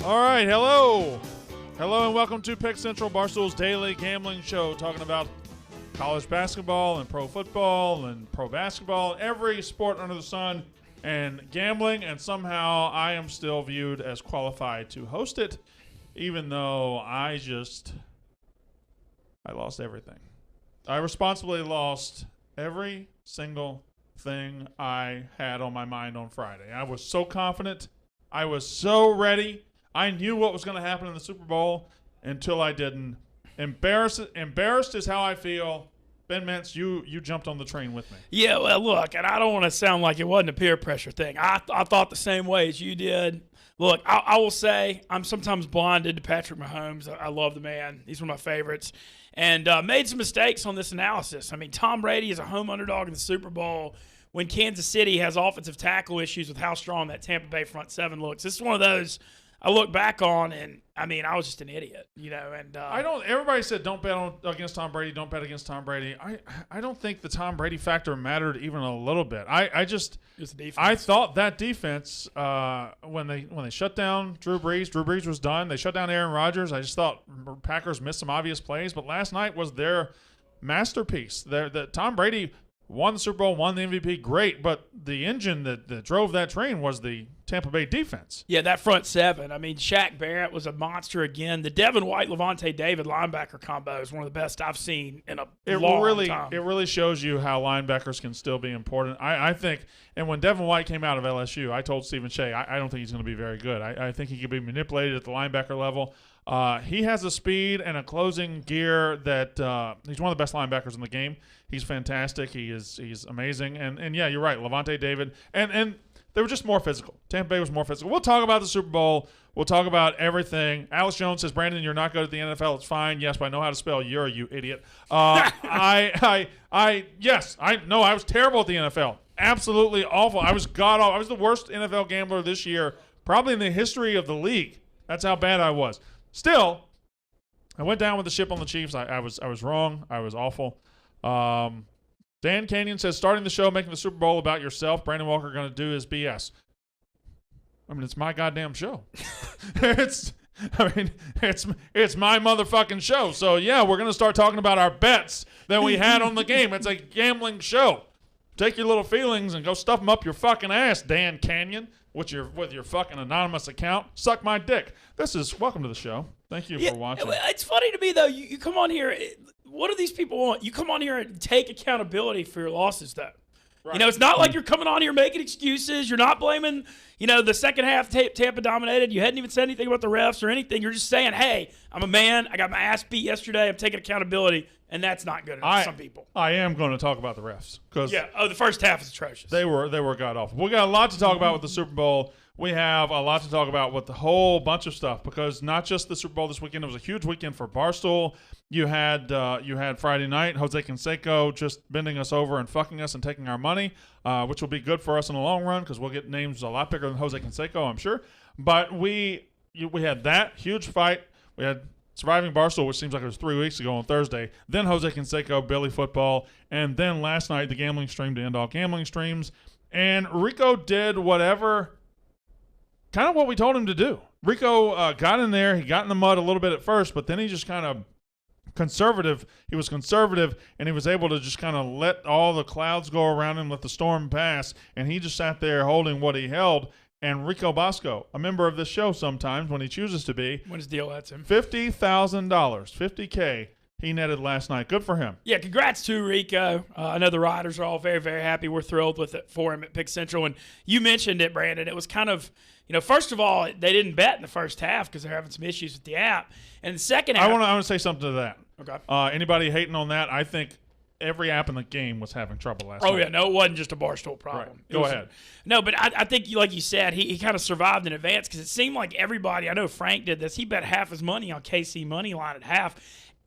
All right, hello. Hello and welcome to Pick Central, Barstool's daily gambling show, talking about college basketball and pro football and pro basketball, every sport under the sun, and gambling, and somehow I am still viewed as qualified to host it, even though I lost everything. I responsibly lost every single thing I had on my mind on Friday. I was so confident. I was so ready. I knew what was going to happen in the Super Bowl until I didn't. Embarrassed is how I feel. Ben Mintz, you jumped on the train with me. Yeah, well, look, and I don't want to sound like it wasn't a peer pressure thing. I thought the same way as you did. Look, I will say I'm sometimes blinded to Patrick Mahomes. I love the man. He's one of my favorites. And made some mistakes on this analysis. I mean, Tom Brady is a home underdog in the Super Bowl when Kansas City has offensive tackle issues with how strong that Tampa Bay front seven looks. This is one of those I look back on, and I mean, I was just an idiot, you know. And everybody said don't bet against Tom Brady. Don't bet against Tom Brady. I don't think the Tom Brady factor mattered even a little bit. I thought that defense when they shut down Drew Brees was done. They shut down Aaron Rodgers. I just thought Packers missed some obvious plays, but last night was their masterpiece. The Tom Brady won the Super Bowl, won the MVP, great, but the engine that drove that train was the Tampa Bay defense. Yeah, that front seven. I mean, Shaq Barrett was a monster again. The Devin White, Levante David linebacker combo is one of the best I've seen in a long time. It really shows you how linebackers can still be important. I think, and when Devin White came out of LSU, I told Stephen Shea, I don't think he's going to be very good. I think he could be manipulated at the linebacker level. He has a speed and a closing gear that he's one of the best linebackers in the game. He's fantastic. He's amazing. And yeah, you're right. Levante David and they were just more physical. Tampa Bay was more physical. We'll talk about the Super Bowl. We'll talk about everything. Alex Jones says, Brandon, you're not good at the NFL. It's fine. Yes, but I know how to spell "you're," you idiot. I was terrible at the NFL. Absolutely awful. I was god-awful. I was the worst NFL gambler this year, probably in the history of the league. That's how bad I was. Still, I went down with the ship on the Chiefs. I was wrong. I was awful. Dan Canyon says, starting the show, making the Super Bowl about yourself. Brandon Walker going to do his BS. I mean, it's my goddamn show. It's my motherfucking show. So, yeah, we're going to start talking about our bets that we had on the game. It's a gambling show. Take your little feelings and go stuff them up your fucking ass, Dan Canyon, with your fucking anonymous account. Suck my dick. Welcome to the show. Thank you for watching. It's funny to me, though. You come on here. What do these people want? You come on here and take accountability for your losses, though. Right. You know, it's not like you're coming on here making excuses. You're not blaming, the second half Tampa dominated. You hadn't even said anything about the refs or anything. You're just saying, hey, I'm a man. I got my ass beat yesterday. I'm taking accountability, and that's not good enough for some people. I am going to talk about the refs. The first half is atrocious. They were god-awful. We got a lot to talk about with the Super Bowl. We have a lot to talk about with the whole bunch of stuff because not just the Super Bowl this weekend. It was a huge weekend for Barstool. You had Friday night, Jose Canseco just bending us over and fucking us and taking our money, which will be good for us in the long run because we'll get names a lot bigger than Jose Canseco, I'm sure. But we had that huge fight. We had Surviving Barstool, which seems like it was 3 weeks ago on Thursday. Then Jose Canseco, Billy Football, and then last night the gambling stream to end all gambling streams. And Rico did whatever. Kind of what we told him to do. Rico got in there. He got in the mud a little bit at first, but then he just kind of conservative. He was conservative, and he was able to just kind of let all the clouds go around him, let the storm pass, and he just sat there holding what he held. And Rico Bosco, a member of this show sometimes when he chooses to be. When his deal lets him. $50,000, $50K. He netted last night. Good for him. Yeah, congrats to Rico. I know the riders are all very, very happy. We're thrilled with it for him at Pick Central. And you mentioned it, Brandon. It was kind of, first of all, they didn't bet in the first half because they're having some issues with the app. And the second half. I want to say something to that. Okay. Anybody hating on that, I think every app in the game was having trouble last night. Oh, yeah. No, it wasn't just a Barstool problem. Right. Go ahead. No, but I think, like you said, he kind of survived in advance because it seemed like everybody, I know Frank did this, he bet half his money on KC money line at half.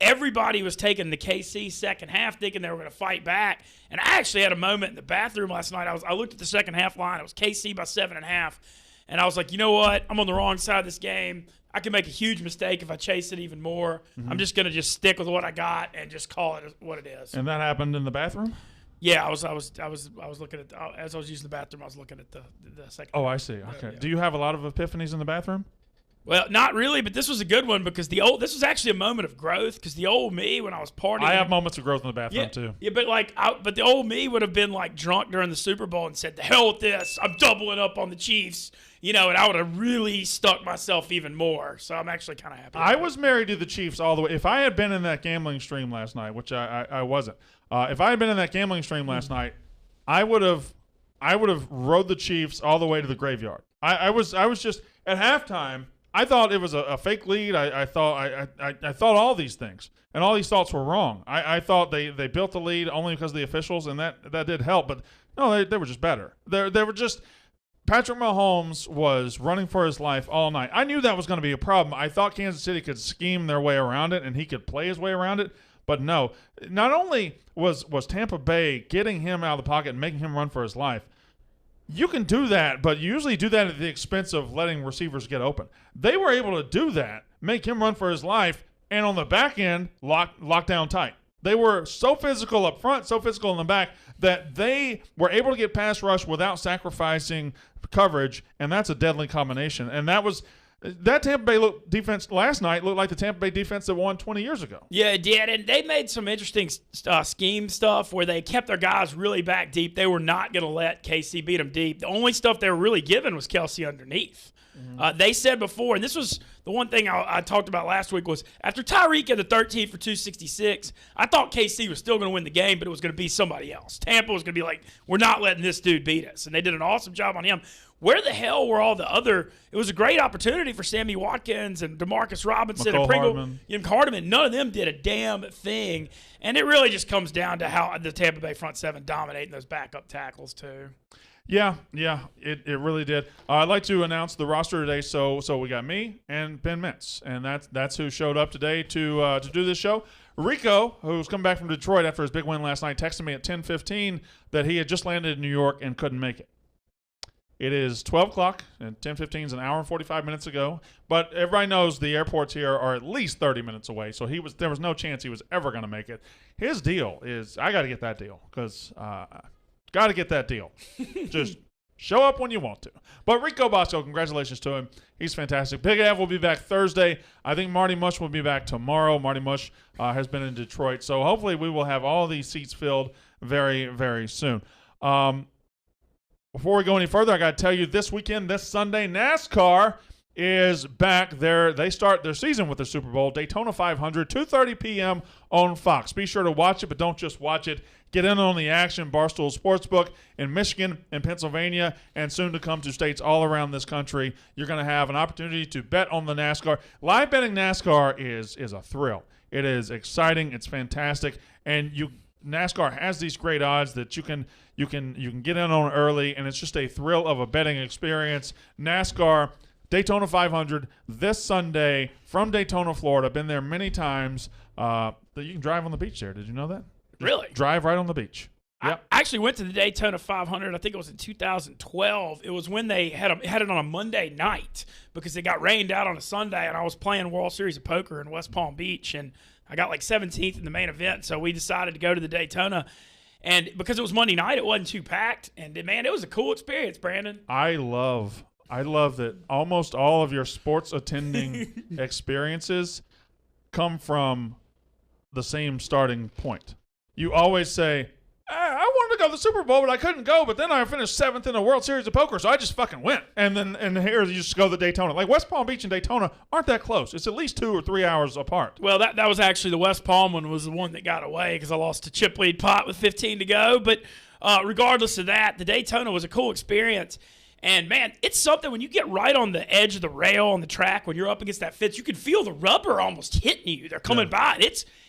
Everybody was taking the KC second half thinking they were going to fight back. And I actually had a moment in the bathroom last night. I looked at the second half line. It was KC by 7.5. And I was like, you know what? I'm on the wrong side of this game. I can make a huge mistake if I chase it even more. Mm-hmm. I'm just going to just stick with what I got and just call it what it is. And that happened in the bathroom? Yeah, I was looking at as I was using the bathroom. I was looking at the second. Oh, I see. Okay. Yeah. Do you have a lot of epiphanies in the bathroom? Well, not really, but this was a good one because this was actually a moment of growth because the old me when I was partying. I have moments of growth in the bathroom too. Yeah, but the old me would have been like drunk during the Super Bowl and said, "The hell with this! I'm doubling up on the Chiefs." And I would have really stuck myself even more. So I'm actually kind of happy. I was married to the Chiefs all the way. If I had been in that gambling stream last night, which I wasn't, if I had been in that gambling stream last night, I would have rode the Chiefs all the way to the graveyard. I was just at halftime. I thought it was a fake lead. I thought all these things, and all these thoughts were wrong. I thought they built the lead only because of the officials, and that did help. But no, they were just better. They were just Patrick Mahomes was running for his life all night. I knew that was going to be a problem. I thought Kansas City could scheme their way around it, and he could play his way around it. But no, not only was Tampa Bay getting him out of the pocket and making him run for his life. You can do that, but you usually do that at the expense of letting receivers get open. They were able to do that, make him run for his life, and on the back end, lock down tight. They were so physical up front, so physical in the back, that they were able to get pass rush without sacrificing coverage, and that's a deadly combination. And that Tampa Bay defense last night looked like the Tampa Bay defense that won 20 years ago. Yeah, it did, and they made some interesting scheme stuff where they kept their guys really back deep. They were not going to let KC beat them deep. The only stuff they were really giving was Kelsey underneath. They said before, and this was the one thing I talked about last week, was after Tyreek had the 13 for 266, I thought KC was still going to win the game, but it was going to be somebody else. Tampa was going to be like, we're not letting this dude beat us, and they did an awesome job on him. Where the hell were all the other – it was a great opportunity for Sammy Watkins and Demarcus Robinson and Pringle and Hardman. None of them did a damn thing, and it really just comes down to how the Tampa Bay front seven dominating those backup tackles too. Yeah, it really did. I'd like to announce the roster today. So we got me and Ben Mintz, and that's who showed up today to do this show. Rico, who's come back from Detroit after his big win last night, texted me at 10:15 that he had just landed in New York and couldn't make it. It is 12 o'clock, and 10:15 is an hour and 45 minutes ago. But everybody knows the airports here are at least 30 minutes away, so there was no chance he was ever going to make it. His deal is I got to get that deal because got to get that deal. Just show up when you want to. But Rico Bosco, congratulations to him. He's fantastic. Big Av will be back Thursday. I think Marty Mush will be back tomorrow. Marty Mush has been in Detroit, so hopefully we will have all these seats filled very, very soon. Before we go any further, I got to tell you this weekend, this Sunday, NASCAR is back there. They start their season with the Super Bowl, Daytona 500, 2:30 p.m. on Fox. Be sure to watch it, but don't just watch it. Get in on the action. Barstool Sportsbook in Michigan and Pennsylvania, and soon to come to states all around this country. You're going to have an opportunity to bet on the NASCAR. Live betting NASCAR is a thrill. It is exciting. It's fantastic, and NASCAR has these great odds that you can get in on early, and it's just a thrill of a betting experience. NASCAR Daytona 500 this Sunday from Daytona, Florida. Been there many times. You can drive on the beach there. Did you know that? Really? Drive right on the beach. Yep. I actually went to the Daytona 500. I think it was in 2012. It was when they had it on a Monday night because it got rained out on a Sunday, and I was playing World Series of Poker in West Palm Beach, and I got like 17th in the main event, so we decided to go to the Daytona. And because it was Monday night, it wasn't too packed, and man, it was a cool experience, Brandon. I love that almost all of your sports attending experiences come from the same starting point. You always say, I wanted to go to the Super Bowl, but I couldn't go. But then I finished 7th in the World Series of Poker, so I just fucking went. And here you just go to the Daytona. Like West Palm Beach and Daytona aren't that close. It's at least 2 or 3 hours apart. Well, that was actually the West Palm one was the one that got away because I lost to chip lead pot with 15 to go. But regardless of that, the Daytona was a cool experience. And, man, it's something when you get right on the edge of the rail on the track, when you're up against that fence, you can feel the rubber almost hitting you. They're coming by.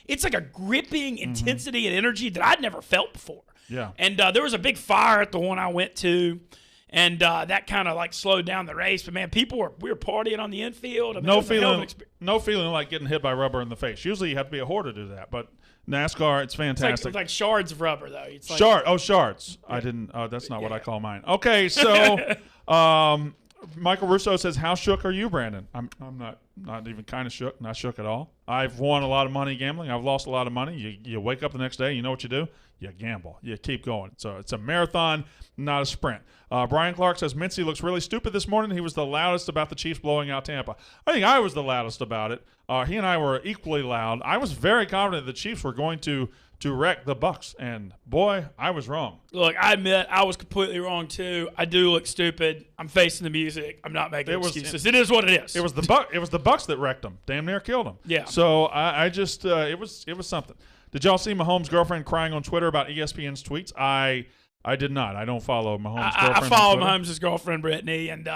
It's like a gripping intensity and energy that I'd never felt before. Yeah. And there was a big fire at the one I went to, and that kind of like slowed down the race. But, man, we were partying on the infield. I mean, no feeling like getting hit by rubber in the face. Usually you have to be a whore to do that, but NASCAR, it's fantastic. It's like shards of rubber, though. It's like, shards. Yeah. I didn't. That's not what I call mine. Okay, so Michael Russo says, "How shook are you, Brandon?" I'm not even kind of shook. Not shook at all. I've won a lot of money gambling. I've lost a lot of money. You wake up the next day. You know what you do? You gamble. You keep going. So it's a marathon, not a sprint. Brian Clark says, "Mincy looks really stupid this morning. He was the loudest about the Chiefs blowing out Tampa." I think I was the loudest about it. He and I were equally loud. I was very confident the Chiefs were going to wreck the Bucs, and boy, I was wrong. Look, I admit I was completely wrong too. I do look stupid. I'm facing the music. I'm not making excuses. It is what it is. It was the Bucs that wrecked them. Damn near killed them. Yeah. So I just it was something. Did y'all see Mahomes' girlfriend crying on Twitter about ESPN's tweets? I did not. I don't follow Mahomes' girlfriend. I follow Mahomes' girlfriend Brittany, and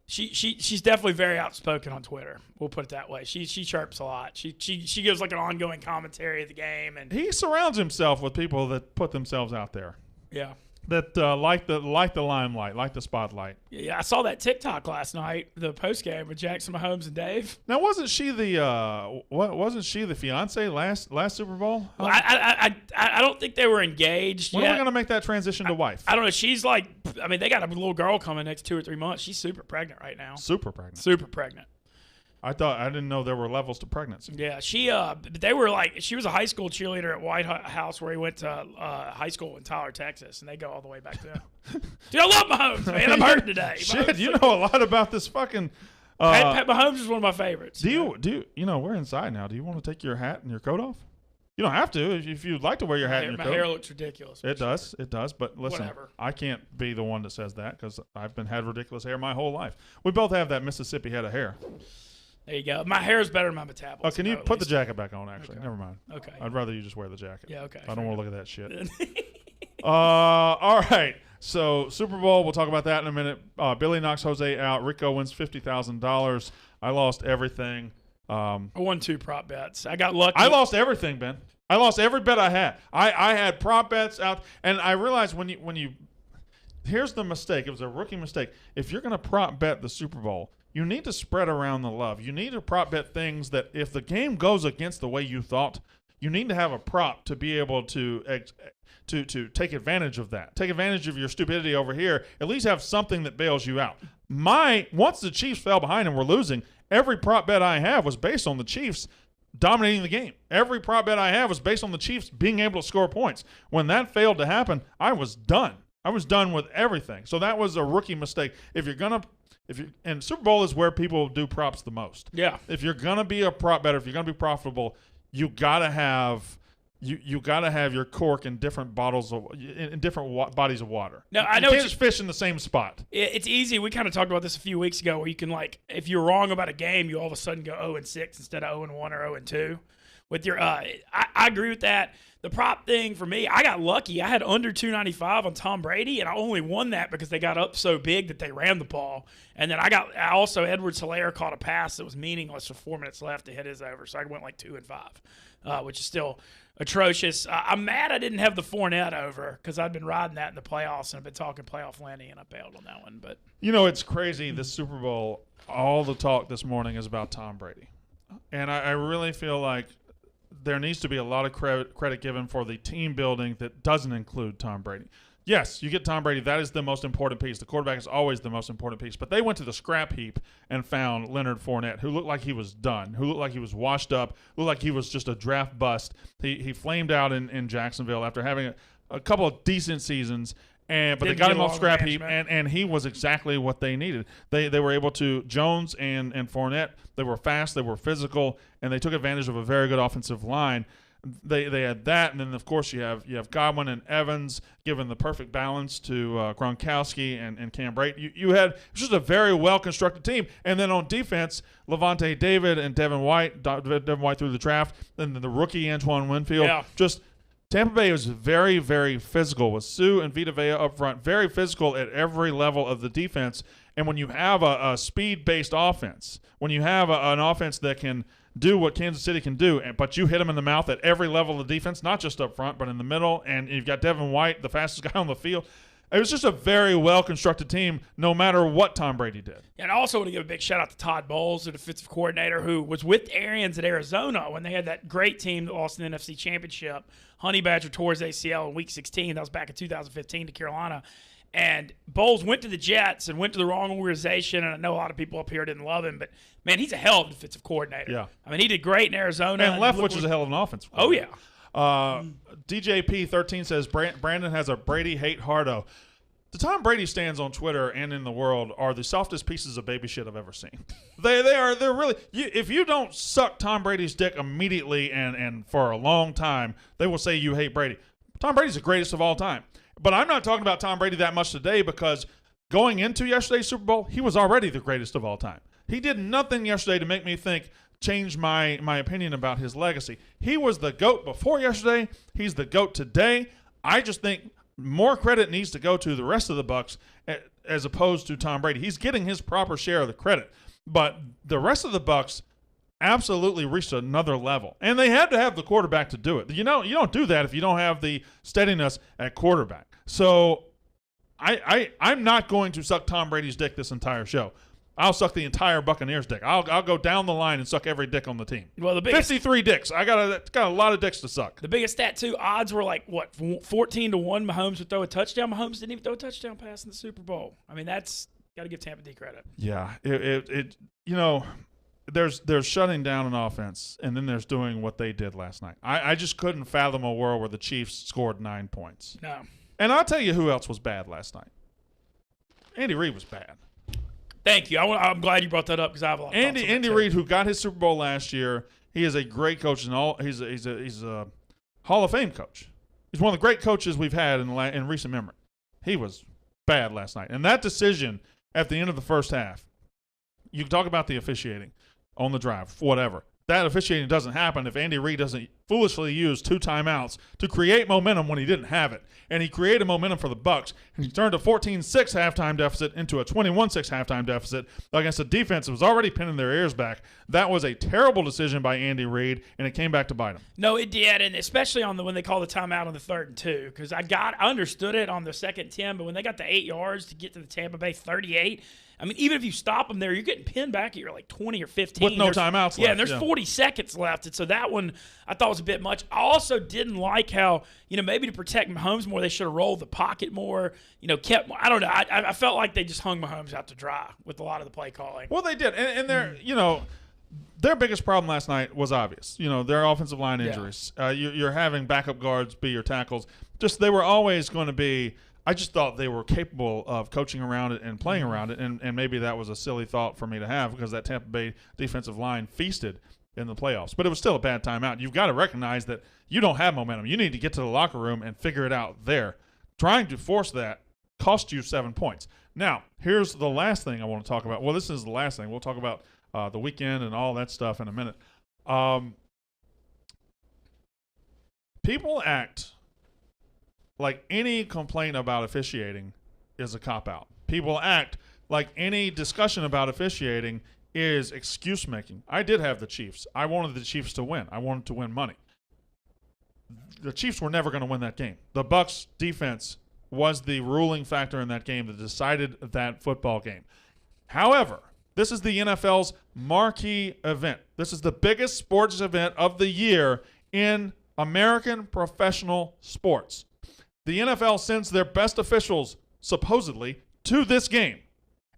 she's definitely very outspoken on Twitter. We'll put it that way. She chirps a lot. She gives like an ongoing commentary of the game, and he surrounds himself with people that put themselves out there. Yeah. That like the limelight, like the spotlight. Yeah, I saw that TikTok last night, the post game with Jackson Mahomes and Dave. Now, wasn't she the fiance last Super Bowl? Well, I don't think they were engaged. When are we going to make that transition to wife? I don't know. She's like, I mean, they got a little girl coming next 2 or 3 months. She's super pregnant right now. Super pregnant. Super pregnant. I didn't know there were levels to pregnancy. Yeah, they were like, she was a high school cheerleader at White House where he went to high school in Tyler, Texas, and they go all the way back there. Dude, I love Mahomes, man. I'm hurting today. Shit, Mahomes, you know a lot about this fucking. Pat Mahomes is one of my favorites. Do you we're inside now. Do you want to take your hat and your coat off? You don't have to if you'd like to wear your hat and your coat. My hair looks ridiculous. It does. But listen, whatever. I can't be the one that says that because I've had ridiculous hair my whole life. We both have that Mississippi head of hair. There you go. My hair is better than my metabolism. Oh, can you put the jacket back on, actually? Okay. Never mind. Okay. I'd rather you just wear the jacket. Yeah, okay. I don't want to look at that shit. All right. So, Super Bowl, we'll talk about that in a minute. Billy knocks Jose out. Rico wins $50,000. I lost everything. I won 2 prop bets. I got lucky. I lost everything, Ben. I lost every bet I had. I had prop bets out, and I realized when you here's the mistake. It was a rookie mistake. If you're going to prop bet the Super Bowl, you need to spread around the love. You need to prop bet things that if the game goes against the way you thought, you need to have a prop to be able to take advantage of that. Take advantage of your stupidity over here. At least have something that bails you out. Once the Chiefs fell behind and were losing, every prop bet I have was based on the Chiefs dominating the game. Every prop bet I have was based on the Chiefs being able to score points. When that failed to happen, I was done. I was done with everything. So that was a rookie mistake. And Super Bowl is where people do props the most. Yeah. If you're gonna be a prop better, if you're gonna be profitable, you gotta have your cork in different bottles in different bodies of water. No, I know you can't just fish in the same spot. It's easy. We kind of talked about this a few weeks ago, where you can if you're wrong about a game, you all of a sudden go 0-6 instead of 0-1 or 0-2. With your, I agree with that. The prop thing for me, I got lucky. I had under 295 on Tom Brady, and I only won that because they got up so big that they ran the ball. And then I also Edwards-Helaire caught a pass that was meaningless with 4 minutes left to hit his over, so I went 2-5, which is still atrocious. I'm mad I didn't have the Fournette over because I'd been riding that in the playoffs, and I've been talking playoff Lenny, and I bailed on that one. But it's crazy. This Super Bowl, all the talk this morning is about Tom Brady, and I really feel like there needs to be a lot of credit given for the team building that doesn't include Tom Brady. Yes, you get Tom Brady. That is the most important piece. The quarterback is always the most important piece. But they went to the scrap heap and found Leonard Fournette, who looked like he was done, who looked like he was washed up, looked like he was just a draft bust. He flamed out in Jacksonville after having a couple of decent seasons. But they got him off scrap heap, and he was exactly what they needed. They were able to, Jones and Fournette, they were fast, they were physical, and they took advantage of a very good offensive line. They had that, and then, of course, you have Godwin and Evans giving the perfect balance to Gronkowski and Cam Brate. You had just a very well-constructed team. And then on defense, Levante David and Devin White through the draft, and then the rookie Antoine Winfield. Yeah. Just Tampa Bay was very, very physical with Sue and Vita Vea up front, very physical at every level of the defense. And when you have a speed-based offense, when you have an offense that can do what Kansas City can do, but you hit them in the mouth at every level of the defense, not just up front, but in the middle, and you've got Devin White, the fastest guy on the field. It was just a very well-constructed team, no matter what Tom Brady did. And I also want to give a big shout-out to Todd Bowles, the defensive coordinator, who was with Arians at Arizona when they had that great team that lost in the NFC Championship. Honey Badger tore his ACL in Week 16. That was back in 2015 to Carolina. And Bowles went to the Jets and went to the wrong organization, and I know a lot of people up here didn't love him, but, man, he's a hell of a defensive coordinator. Yeah. I mean, he did great in Arizona. And Leftwich is a hell of an offense. Oh, yeah. DJP13 says Brandon has a Brady hate hardo. The Tom Brady stands on Twitter and in the world are the softest pieces of baby shit I've ever seen. They're really if you don't suck Tom Brady's dick immediately and for a long time, they will say you hate Brady. Tom Brady's the greatest of all time. But I'm not talking about Tom Brady that much today because going into yesterday's Super Bowl, he was already the greatest of all time. He did nothing yesterday to make me change my opinion about his legacy. He was the GOAT before yesterday. He's the GOAT today. I just think more credit needs to go to the rest of the Bucs as opposed to Tom Brady. He's getting his proper share of the credit. But the rest of the Bucs absolutely reached another level. And they had to have the quarterback to do it. You don't do that if you don't have the steadiness at quarterback. So I'm not going to suck Tom Brady's dick this entire show. I'll suck the entire Buccaneers dick. I'll go down the line and suck every dick on the team. Well, the biggest, 53 dicks. I got a lot of dicks to suck. The biggest stat too. Odds were like what 14-1. Mahomes would throw a touchdown. Mahomes didn't even throw a touchdown pass in the Super Bowl. I mean, that's got to give Tampa D credit. Yeah, there's shutting down an offense, and then there's doing what they did last night. I just couldn't fathom a world where the Chiefs scored 9 points. No. And I'll tell you who else was bad last night. Andy Reid was bad. Thank you. I'm glad you brought that up because I have a lot of thoughts on that Andy too. Reid, who got his Super Bowl last year, he is a great coach and all. He's a Hall of Fame coach. He's one of the great coaches we've had in recent memory. He was bad last night, and that decision at the end of the first half. You can talk about the officiating on the drive, whatever. That officiating doesn't happen if Andy Reid doesn't foolishly use 2 timeouts to create momentum when he didn't have it. And he created momentum for the Bucs, and he turned a 14-6 halftime deficit into a 21-6 halftime deficit against a defense that was already pinning their ears back. That was a terrible decision by Andy Reid, and it came back to bite him. No, it did, and especially on when they called the timeout on the 3rd and 2, because I understood it on the 2nd 10, but when they got the 8 yards to get to the Tampa Bay 38. I mean, even if you stop them there, you're getting pinned back at your like 20 or 15. With no timeouts left. Yeah, and there's 40 seconds left. And so that one I thought was a bit much. I also didn't like how, maybe to protect Mahomes more, they should have rolled the pocket more, kept – I don't know. I felt like they just hung Mahomes out to dry with a lot of the play calling. Well, they did. And they're, their biggest problem last night was obvious. Their offensive line injuries. Yeah. You're having backup guards be your tackles. Just they were always going to be – I just thought they were capable of coaching around it and playing around it, and maybe that was a silly thought for me to have because that Tampa Bay defensive line feasted in the playoffs. But it was still a bad timeout. You've got to recognize that you don't have momentum. You need to get to the locker room and figure it out there. Trying to force that cost you 7 points. Now, here's the last thing I want to talk about. Well, this is the last thing. We'll talk about the weekend and all that stuff in a minute. People act like any complaint about officiating is a cop-out. People act like any discussion about officiating is excuse-making. I did have the Chiefs. I wanted the Chiefs to win. I wanted to win money. The Chiefs were never going to win that game. The Bucs defense was the ruling factor in that game that decided that football game. However, this is the NFL's marquee event. This is the biggest sports event of the year in American professional sports. The NFL sends their best officials, supposedly, to this game.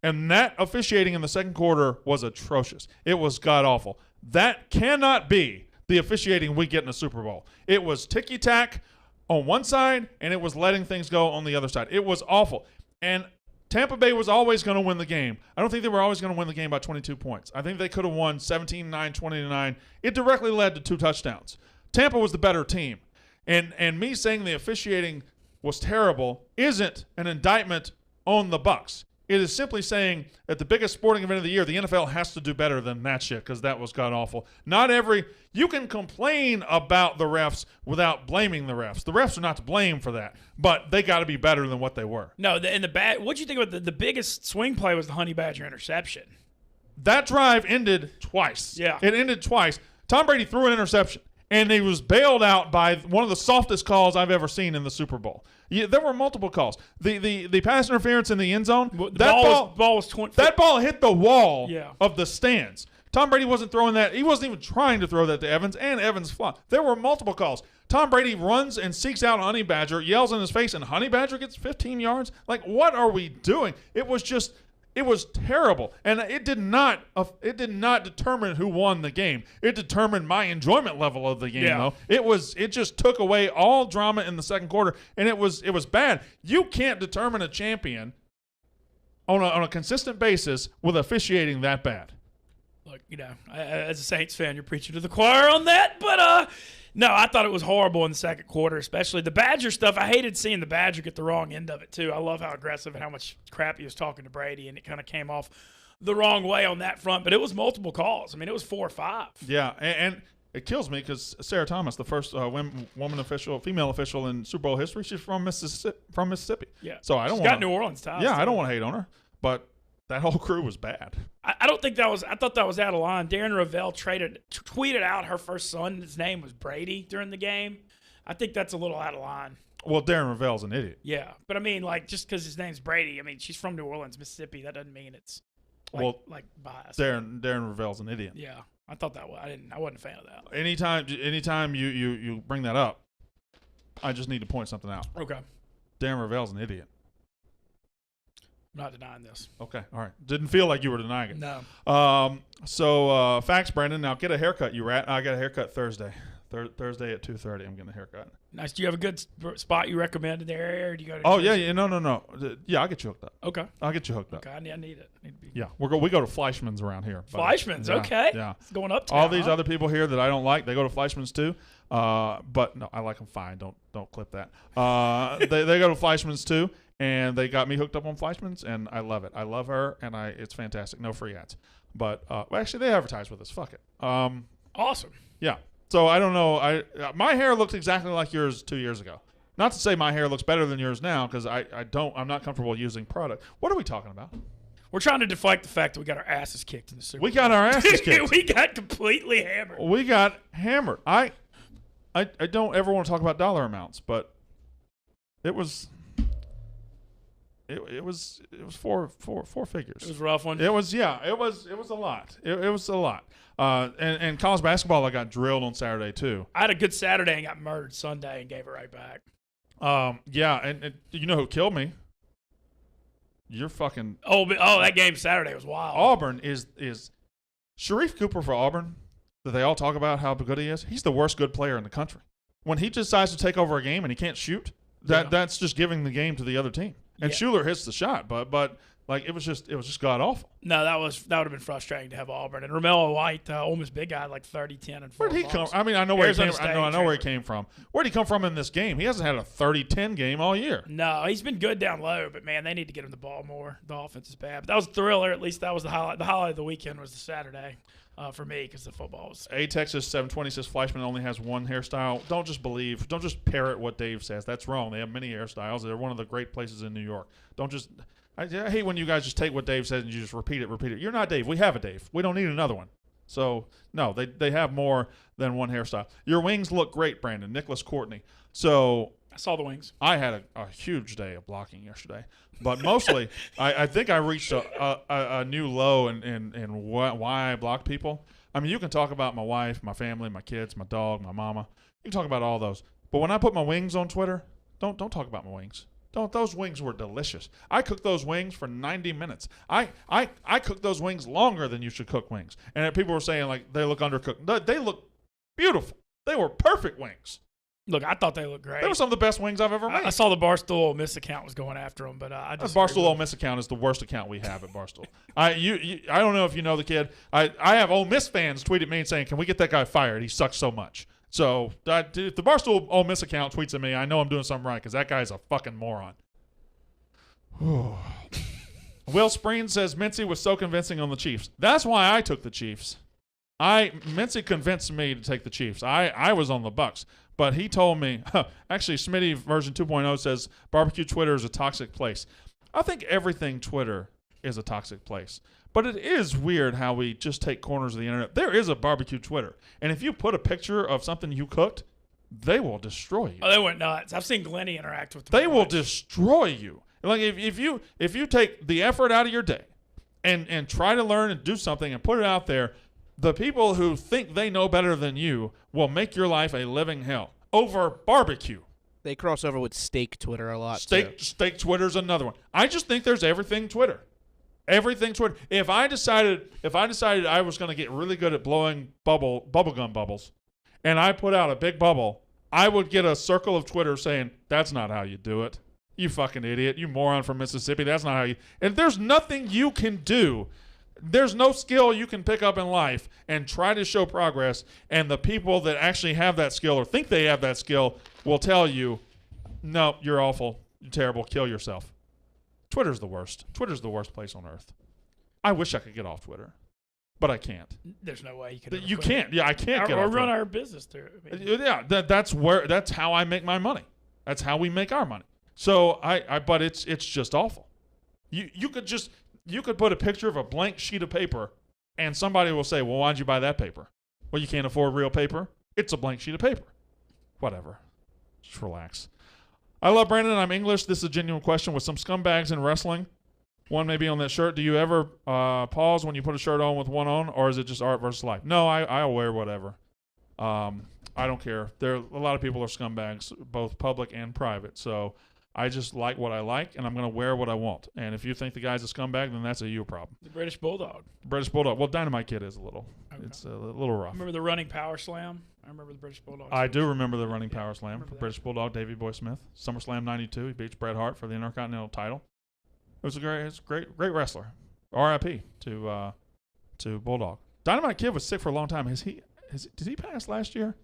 And that officiating in the second quarter was atrocious. It was god-awful. That cannot be the officiating we get in a Super Bowl. It was ticky-tack on one side, and it was letting things go on the other side. It was awful. And Tampa Bay was always going to win the game. I don't think they were always going to win the game by 22 points. I think they could have won 17-9, 20-9. It directly led to 2 touchdowns. Tampa was the better team. And me saying the officiating was terrible isn't an indictment on the Bucs. It is simply saying at the biggest sporting event of the year, the NFL has to do better than that shit because that was god-awful. You can complain about the refs without blaming the refs. The refs are not to blame for that, but they got to be better than what they were. No, what'd you think about the biggest swing play was the Honey Badger interception? That drive ended twice. Yeah. It ended twice. Tom Brady threw an interception. And he was bailed out by one of the softest calls I've ever seen in the Super Bowl. There were multiple calls. The pass interference in the end zone, that ball hit the wall of the stands. Tom Brady wasn't throwing that. He wasn't even trying to throw that to Evans, and Evans flopped. There were multiple calls. Tom Brady runs and seeks out Honey Badger, yells in his face, and Honey Badger gets 15 yards. Like, what are we doing? It was terrible, and it did not determine who won the game. It determined my enjoyment level of the game, though. It just took away all drama in the second quarter, and it was bad. You can't determine a champion on a consistent basis with officiating that bad. Look, as a Saints fan, you're preaching to the choir on that, but no, I thought it was horrible in the second quarter, especially the Badger stuff. I hated seeing the Badger get the wrong end of it, too. I love how aggressive and how much crap he was talking to Brady, and it kind of came off the wrong way on that front. But it was multiple calls. I mean, it was 4 or 5. Yeah, and it kills me because Sarah Thomas, the first female official in Super Bowl history, she's from Mississippi. Yeah, so I don't she's got New Orleans ties. Yeah, I don't want to hate on her, but that whole crew was bad. I don't think that was – I thought that was out of line. Darren Rovell tweeted out her first son's name was Brady during the game. I think that's a little out of line. Well, Darren Rovell's an idiot. Yeah, but I mean, like, just because his name's Brady, I mean, she's from New Orleans, Mississippi. That doesn't mean it's biased. Darren Rovell's an idiot. Yeah, I thought that was – I wasn't a fan of that. Anytime you bring that up, I just need to point something out. Okay. Darren Rovell's an idiot. I'm not denying this. Okay, all right. Didn't feel like you were denying it. No. So facts, Brandon. Now get a haircut, you rat. I got a haircut Thursday. Thursday at 2:30. I'm getting a haircut. Nice. Do you have a good spot you recommend in the area, or do you go to? Oh yeah. No. Yeah, I'll get you hooked up. Okay. I'll get you hooked up. Okay. I need it. Yeah, we go to Fleischmann's around here. Fleischmann's. Yeah, okay. Yeah. It's going up. All these other people here that I don't like, they go to Fleischmann's too. But no, I like them fine. Don't clip that. They go to Fleischmann's too. And they got me hooked up on Fleischmann's, and I love it. I love her, and it's fantastic. No free ads. But actually, they advertise with us. Fuck it. Awesome. Yeah. So I don't know. My hair looked exactly like yours 2 years ago. Not to say my hair looks better than yours now, because I'm not comfortable using product. What are we talking about? We're trying to deflect the fact that we got our asses kicked in the Super Bowl. We got our asses kicked. We got completely hammered. We got hammered. I don't ever want to talk about dollar amounts, but it was. It was four figures. It was a rough one. It was a lot. It was a lot. And college basketball, I got drilled on Saturday too. I had a good Saturday and got murdered Sunday and gave it right back. Yeah, and you know who killed me? You're fucking. Oh, that game Saturday was wild. Auburn is Sharif Cooper for Auburn that they all talk about how good he is. He's the worst good player in the country. When he decides to take over a game and he can't shoot, that's just giving the game to the other team. And Schuler hits the shot, but like it was just god awful. No, that would have been frustrating to have Auburn and Romello White, Ole Miss big guy, like 30, 10, and 4. Where'd he come? I mean, I know where he came. I know where he came from. Where'd he come from in this game? He hasn't had a 30-10 game all year. No, he's been good down low, but man, they need to get him the ball more. The offense is bad. But that was a thriller. At least that was the highlight. The highlight of the weekend was the Saturday. For me, because the football was. Texas 720 says Fleischmann only has one hairstyle. Don't just parrot what Dave says. That's wrong. They have many hairstyles. They're one of the great places in New York. Don't just. I hate when you guys just take what Dave says and you just repeat it. You're not Dave. We have a Dave. We don't need another one. So no, they have more than one hairstyle. Your wings look great, Brandon. Nicholas Courtney. So. I saw the wings. I had a huge day of blocking yesterday, but mostly I think I reached a new low in why I block people. I mean, you can talk about my wife, my family, my kids, my dog, my mama. You can talk about all those. But when I put my wings on Twitter, don't talk about my wings. Those wings were delicious. I cooked those wings for 90 minutes. I cooked those wings longer than you should cook wings. And people were saying like they look undercooked. They look beautiful. They were perfect wings. Look, I thought they looked great. They were some of the best wings I've ever made. I saw the Barstool Ole Miss account was going after them, but I just Barstool Ole Miss account is the worst account we have at Barstool. I don't know if you know the kid. I have Ole Miss fans tweet at me and saying, "Can we get that guy fired? He sucks so much." So if the Barstool Ole Miss account tweets at me, I know I'm doing something right because that guy's a fucking moron. Will Spreen says Mincy was so convincing on the Chiefs. That's why I took the Chiefs. Mincy convinced me to take the Chiefs. I was on the Bucks. But he told me, actually, Smitty version 2.0 says barbecue Twitter is a toxic place. I think everything Twitter is a toxic place. But it is weird how we just take corners of the internet. There is a barbecue Twitter. And if you put a picture of something you cooked, they will destroy you. Oh, they went nuts. I've seen Glennie interact with them. They will destroy you. Like if you take the effort out of your day and try to learn and do something and put it out there, the people who think they know better than you will make your life a living hell. over barbecue. They cross over with steak Twitter a lot. Steak Twitter's another one. I just think there's everything Twitter. Everything Twitter. If I decided I was going to get really good at blowing bubblegum bubbles, and I put out a big bubble, I would get a circle of Twitter saying, "That's not how you do it. You fucking idiot. You moron from Mississippi. That's not how you." And there's nothing you can do. There's no skill you can pick up in life and try to show progress. And the people that actually have that skill or think they have that skill will tell you, "No, you're awful. You're terrible. Kill yourself." Twitter's the worst. Twitter's the worst place on earth. I wish I could get off Twitter, but I can't. There's no way you can. You can't. Yeah, I can't get off. Or run Twitter. our business through it. I mean, Yeah, that's how I make my money. That's how we make our money. So but it's just awful. You could put a picture of a blank sheet of paper, and somebody will say, "Well, why'd you buy that paper?" Well, you can't afford real paper. It's a blank sheet of paper. Whatever. Just relax. I love Brandon. I'm English. This is a genuine question. With some scumbags in wrestling, one may be on that shirt. Do you ever pause when you put a shirt on with one on, or is it just art versus life? No, I'll wear whatever. I don't care. A lot of people are scumbags, both public and private. So I just like what I like, and I'm going to wear what I want. And if you think the guy's a scumbag, then that's a you problem. the British Bulldog. British Bulldog. Well, Dynamite Kid is a little. Okay. It's a little rough. Remember the running power slam? I remember the British Bulldog. I do remember the running power slam remember for that. British Bulldog, Davey Boy Smith. SummerSlam '92. He beats Bret Hart for the Intercontinental title. It was a great wrestler. R.I.P. to Bulldog. Dynamite Kid was sick for a long time. Did he pass last year?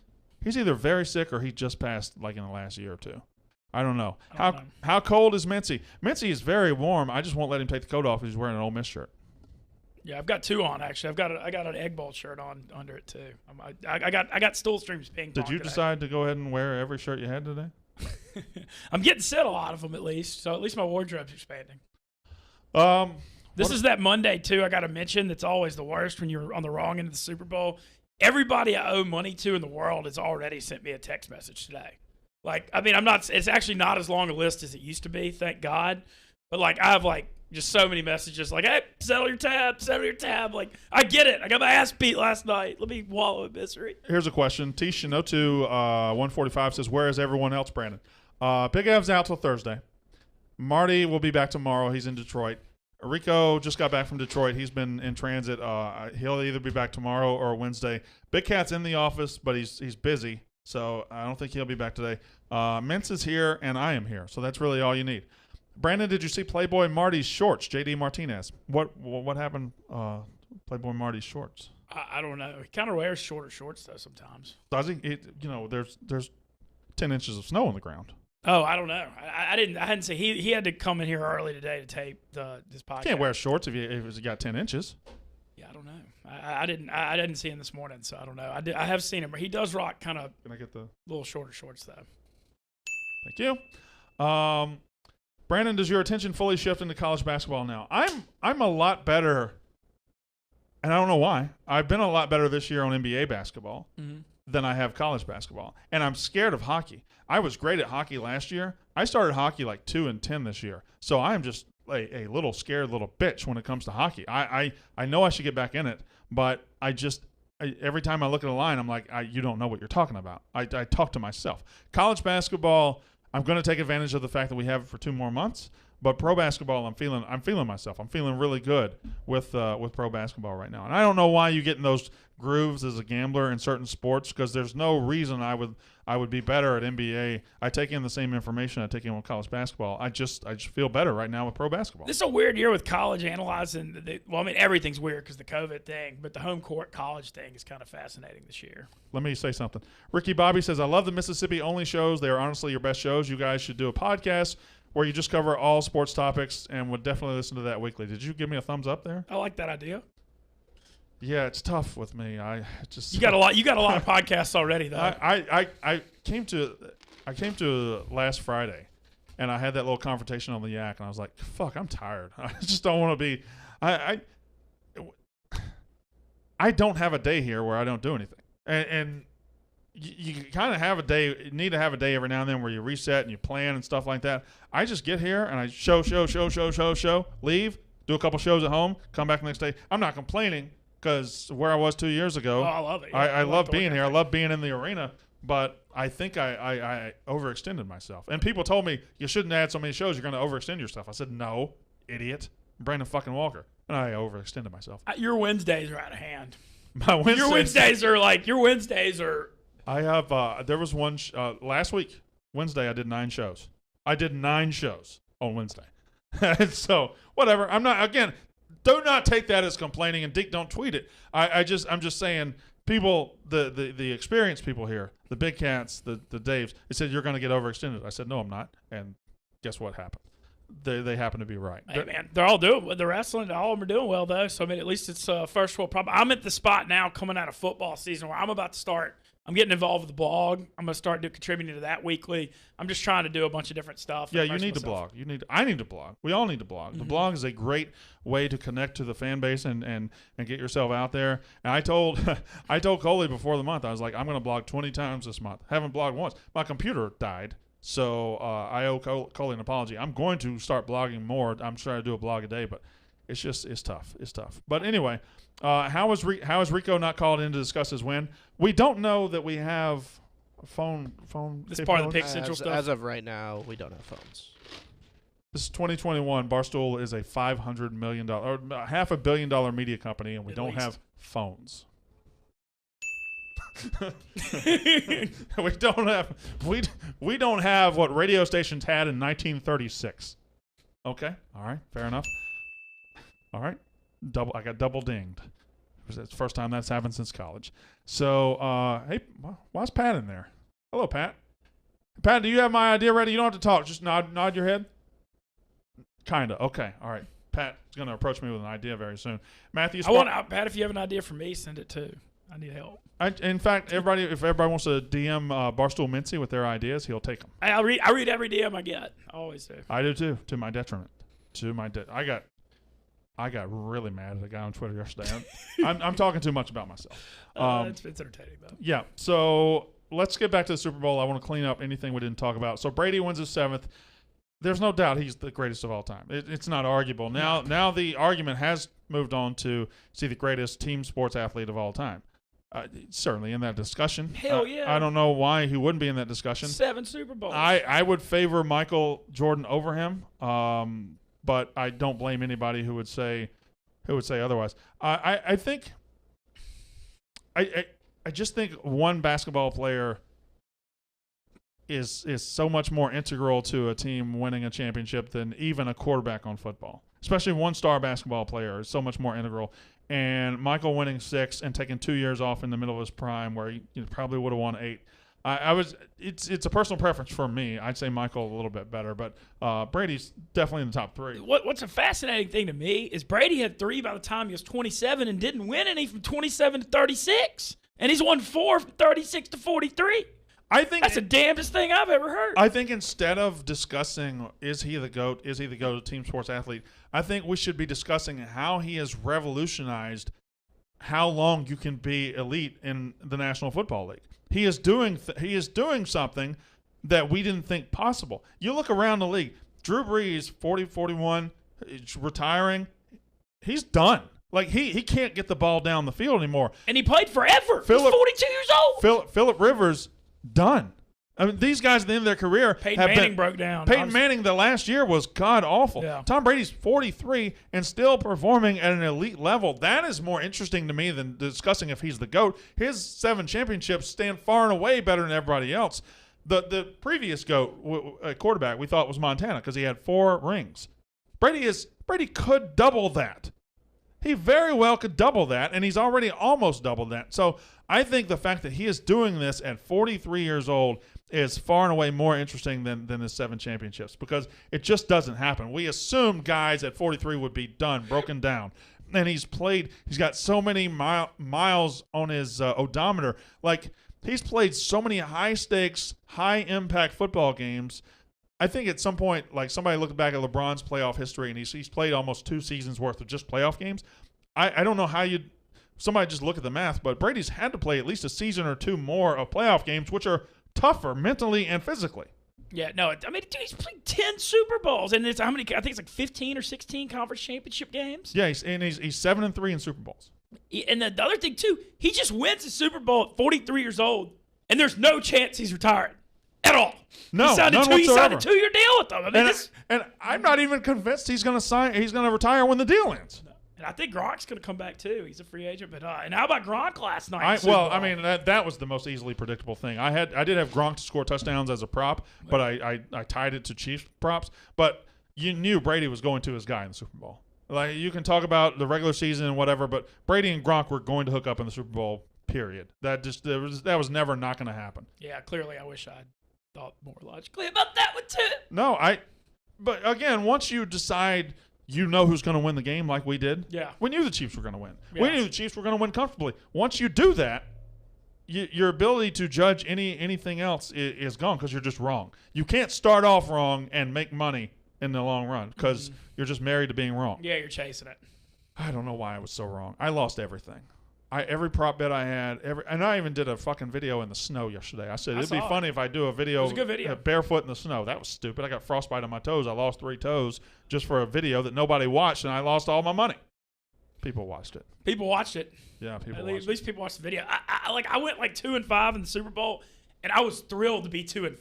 He's either very sick or he just passed like in the last year or two. I don't know. How cold is Mincy? Mincy is very warm. I just won't let him take the coat off. He's wearing an Ole Miss shirt. Yeah, I've got two on actually. I got an Egg Bowl shirt on under it too. I got Stool Streams ping pong. Did you decide to go ahead and wear every shirt you had today? I'm getting set a lot of them at least, so at least my wardrobe's expanding. This is that Monday too. I got to mention that's always the worst when you're on the wrong end of the Super Bowl. Everybody I owe money to in the world has already sent me a text message today. Like, I mean, it's actually not as long a list as it used to be, thank God. But like, I have like just so many messages like, "Hey, settle your tab. Like, I get it. I got my ass beat last night. Let me wallow in misery. Here's a question. T. Shinotu 145 says, "Where is everyone else, Brandon?" Big Ev's out till Thursday. Marty will be back tomorrow. He's in Detroit. Rico just got back from Detroit. He's been in transit. He'll either be back tomorrow or Wednesday. Big Cat's in the office, but he's busy, so I don't think he'll be back today. Mintz is here, and I am here, so that's really all you need. Brandon, did you see Playboy Marty's shorts? JD Martinez. What happened? Playboy Marty's shorts. I don't know. He kind of wears shorter shorts though sometimes. Does he? There's 10 inches of snow on the ground. Oh, I don't know. I hadn't seen. He had to come in here early today to tape this podcast. You can't wear shorts if you got 10 inches. Yeah, I don't know. I didn't see him this morning, so I don't know. I have seen him. He does rock kind of. Can I get the little shorter shorts though? Thank you. Brandon, does your attention fully shift into college basketball now? I'm a lot better, and I don't know why. I've been a lot better this year on NBA basketball than I have college basketball, and I'm scared of hockey. I was great at hockey last year. I started hockey like 2-10 this year, so I am just a little scared little bitch when it comes to hockey. I know I should get back in it, but every time I look at a line, I'm like, you don't know what you're talking about. I talk to myself. College basketball, I'm going to take advantage of the fact that we have it for 2 more months. But pro basketball, I'm feeling myself. I'm feeling really good with pro basketball right now. And I don't know why you get in those grooves as a gambler in certain sports, because there's no reason I would be better at NBA. I take in the same information I take in with college basketball. I just feel better right now with pro basketball. This is a weird year with college analyzing. Everything's weird because the COVID thing, but the home court college thing is kind of fascinating this year. Let me say something. Ricky Bobby says, "I love the Mississippi only shows. They are honestly your best shows. You guys should do a podcast where you just cover all sports topics, and would definitely listen to that weekly." Did you give me a thumbs up there? I like that idea. Yeah, it's tough with me. You got a lot of podcasts already, though. I came to last Friday, and I had that little confrontation on the yak, and I was like, "Fuck, I'm tired. I just don't want to be." I don't have a day here where I don't do anything, and you kind of need to have a day every now and then where you reset and you plan and stuff like that. I just get here and I show, leave, do a couple shows at home, come back the next day. I'm not complaining because where I was 2 years ago. Oh, I love it. Yeah, I love being here. I love being in the arena. but I think I overextended myself. And people told me, you shouldn't add so many shows. You're going to overextend yourself. I said, no, idiot. Brandon fucking Walker. And I overextended myself. Your Wednesdays are out of hand. My Wednesdays. Your Wednesdays are. I have, there was one, last week, Wednesday, I did 9 shows. I did 9 shows on Wednesday. So, whatever. I'm not, again, do not take that as complaining, and Dick, don't tweet it. I'm just saying, people, the experienced people here, the big cats, the Daves, they said you're going to get overextended. I said, no, I'm not. And guess what happened? They happen to be right. Hey, man, they're all doing well. The wrestling, all of them are doing well, though. So, I mean, at least it's first world problem. I'm at the spot now coming out of football season where I'm about to start. I'm getting involved with the blog. I'm going to start contributing to that weekly. I'm just trying to do a bunch of different stuff. Yeah, you need to blog. I need to blog. We all need to blog. Mm-hmm. The blog is a great way to connect to the fan base and get yourself out there. And I told Coley before the month, I was like, I'm going to blog 20 times this month. Haven't blogged once. My computer died. So I owe Coley an apology. I'm going to start blogging more. I'm trying to do a blog a day, but it's tough. It's tough. But anyway, how is Rico not called in to discuss his win? We don't know that we have a phone. This part of the Pick Central stuff. As of right now, we don't have phones. This is 2021. Barstool is a $500 million or $500 million media company, and we don't have phones. we don't have what radio stations had in 1936. Okay, all right, fair enough. All right, I got double dinged. It's the first time that's happened since college. So, hey, why's Pat in there? Hello, Pat. Pat, do you have my idea ready? You don't have to talk. Just nod your head. Kinda. Okay. All right. Pat's gonna approach me with an idea very soon. Matthew, Pat. If you have an idea for me, send it too. I need help. In fact, if everybody wants to DM Barstool Mincy with their ideas, he'll take them. I read every DM I get. I always do. I do too, to my detriment. I got really mad at a guy on Twitter yesterday. I'm talking too much about myself. It's entertaining though. Yeah. So let's get back to the Super Bowl. I want to clean up anything we didn't talk about. So Brady wins his 7th. There's no doubt he's the greatest of all time. It's not arguable. Now the argument has moved on to see the greatest team sports athlete of all time. Certainly in that discussion. Hell yeah. I don't know why he wouldn't be in that discussion. 7 Super Bowls. I would favor Michael Jordan over him, but I don't blame anybody who would say otherwise. I just think one basketball player is so much more integral to a team winning a championship than even a quarterback on football. Especially one star basketball player is so much more integral. And Michael winning 6 and taking 2 years off in the middle of his prime where he probably would have won 8. It's a personal preference for me. I'd say Michael a little bit better, but Brady's definitely in the top 3. What's a fascinating thing to me is Brady had 3 by the time he was 27 and didn't win any from 27 to 36. And he's won 4 from 36 to 43. I think that's the damnedest thing I've ever heard. I think instead of discussing is he the GOAT, team sports athlete, I think we should be discussing how he has revolutionized how long you can be elite in the National Football League. He is doing something that we didn't think possible. You look around the league, Drew Brees, 40, 41, retiring, he's done. Like he can't get the ball down the field anymore. And he played forever. He's 42 years old. Phillip Rivers, done. I mean, these guys at the end of their career. Peyton Manning broke down. Peyton Manning the last year was god awful. Yeah. Tom Brady's 43 and still performing at an elite level. That is more interesting to me than discussing if he's the GOAT. His 7 championships stand far and away better than everybody else. The previous GOAT quarterback we thought was Montana because he had 4 rings. Brady could double that. He very well could double that, and he's already almost doubled that. So I think the fact that he is doing this at 43 years old is far and away more interesting than his 7 championships because it just doesn't happen. We assumed guys at 43 would be done, broken down. And he's got so many miles on his odometer. Like, he's played so many high-stakes, high-impact football games. I think at some point, like somebody looked back at LeBron's playoff history, and he's played almost 2 seasons worth of just playoff games. I don't know how somebody just look at the math, but Brady's had to play at least a season or 2 more of playoff games, which are tougher mentally and physically. Yeah, no, I mean, dude, he's played 10 Super Bowls, and it's how many? I think it's like 15 or 16 conference championship games. Yeah, he's 7-3 in Super Bowls. And the other thing too, he just wins the Super Bowl at 43 years old. And there's no chance he's retiring at all. No, he signed none a whatsoever. 2-year deal with them. I mean, And I'm not even convinced he's going to retire when the deal ends. and I think Gronk's going to come back too. He's a free agent. But and how about Gronk last night? I mean that was the most easily predictable thing. I did have Gronk to score touchdowns as a prop, but I tied it to Chiefs props. But you knew Brady was going to his guy in the Super Bowl. Like, you can talk about the regular season and whatever, but Brady and Gronk were going to hook up in the Super Bowl. Period. That was never not going to happen. Yeah, clearly I wish I'd thought more logically about that one too. No, but again, once you decide you know who's going to win the game like we did, Yeah. we knew the Chiefs were going to win. Yeah. We knew the Chiefs were going to win comfortably. Once you do that, your ability to judge anything else is gone because you're just wrong. You can't start off wrong and make money in the long run because you're just married to being wrong. Yeah, you're chasing it. I don't know why I was so wrong. I lost everything. Every prop bet I had, and I even did a fucking video in the snow yesterday. I said it'd be funny if I do a video, It was a good video. Barefoot in the snow. That was stupid. I got frostbite on my toes. I lost 3 toes just for a video that nobody watched, and I lost all my money. People watched it. People watched it. Yeah, people At watched least people watched the video. I went like 2-5 in the Super Bowl, and I was thrilled to be 2-5.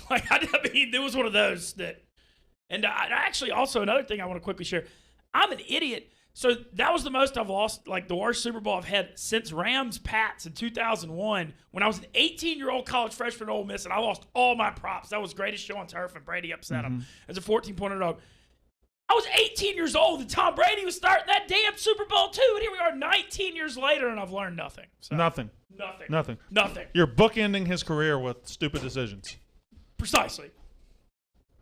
Like I mean, it was one of those that. And I actually also another thing I want to quickly share. I'm an idiot. So that was the most I've lost, like the worst Super Bowl I've had since Rams-Pats in 2001 when I was an 18-year-old college freshman at Ole Miss, and I lost all my props. That was greatest show on turf, and Brady upset him as a 14-point underdog. I was 18 years old, and Tom Brady was starting that damn Super Bowl too, and here we are 19 years later, and I've learned nothing. So, Nothing. Nothing. You're bookending his career with stupid decisions. Precisely.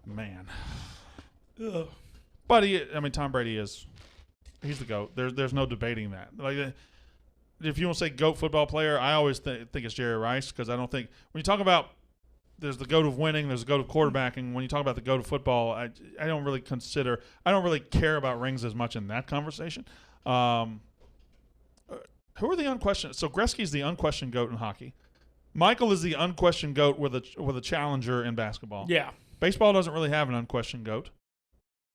Man. Ugh. But Tom Brady he's the GOAT. There's no debating that. Like, if you want to say GOAT football player, I always think it's Jerry Rice because I don't think when you talk about there's the GOAT of winning, there's the GOAT of quarterbacking. When you talk about the GOAT of football, I don't really care about rings as much in that conversation. Who are the unquestioned? So Gretzky's the unquestioned GOAT in hockey. Michael is the unquestioned GOAT with a challenger in basketball. Yeah. Baseball doesn't really have an unquestioned GOAT.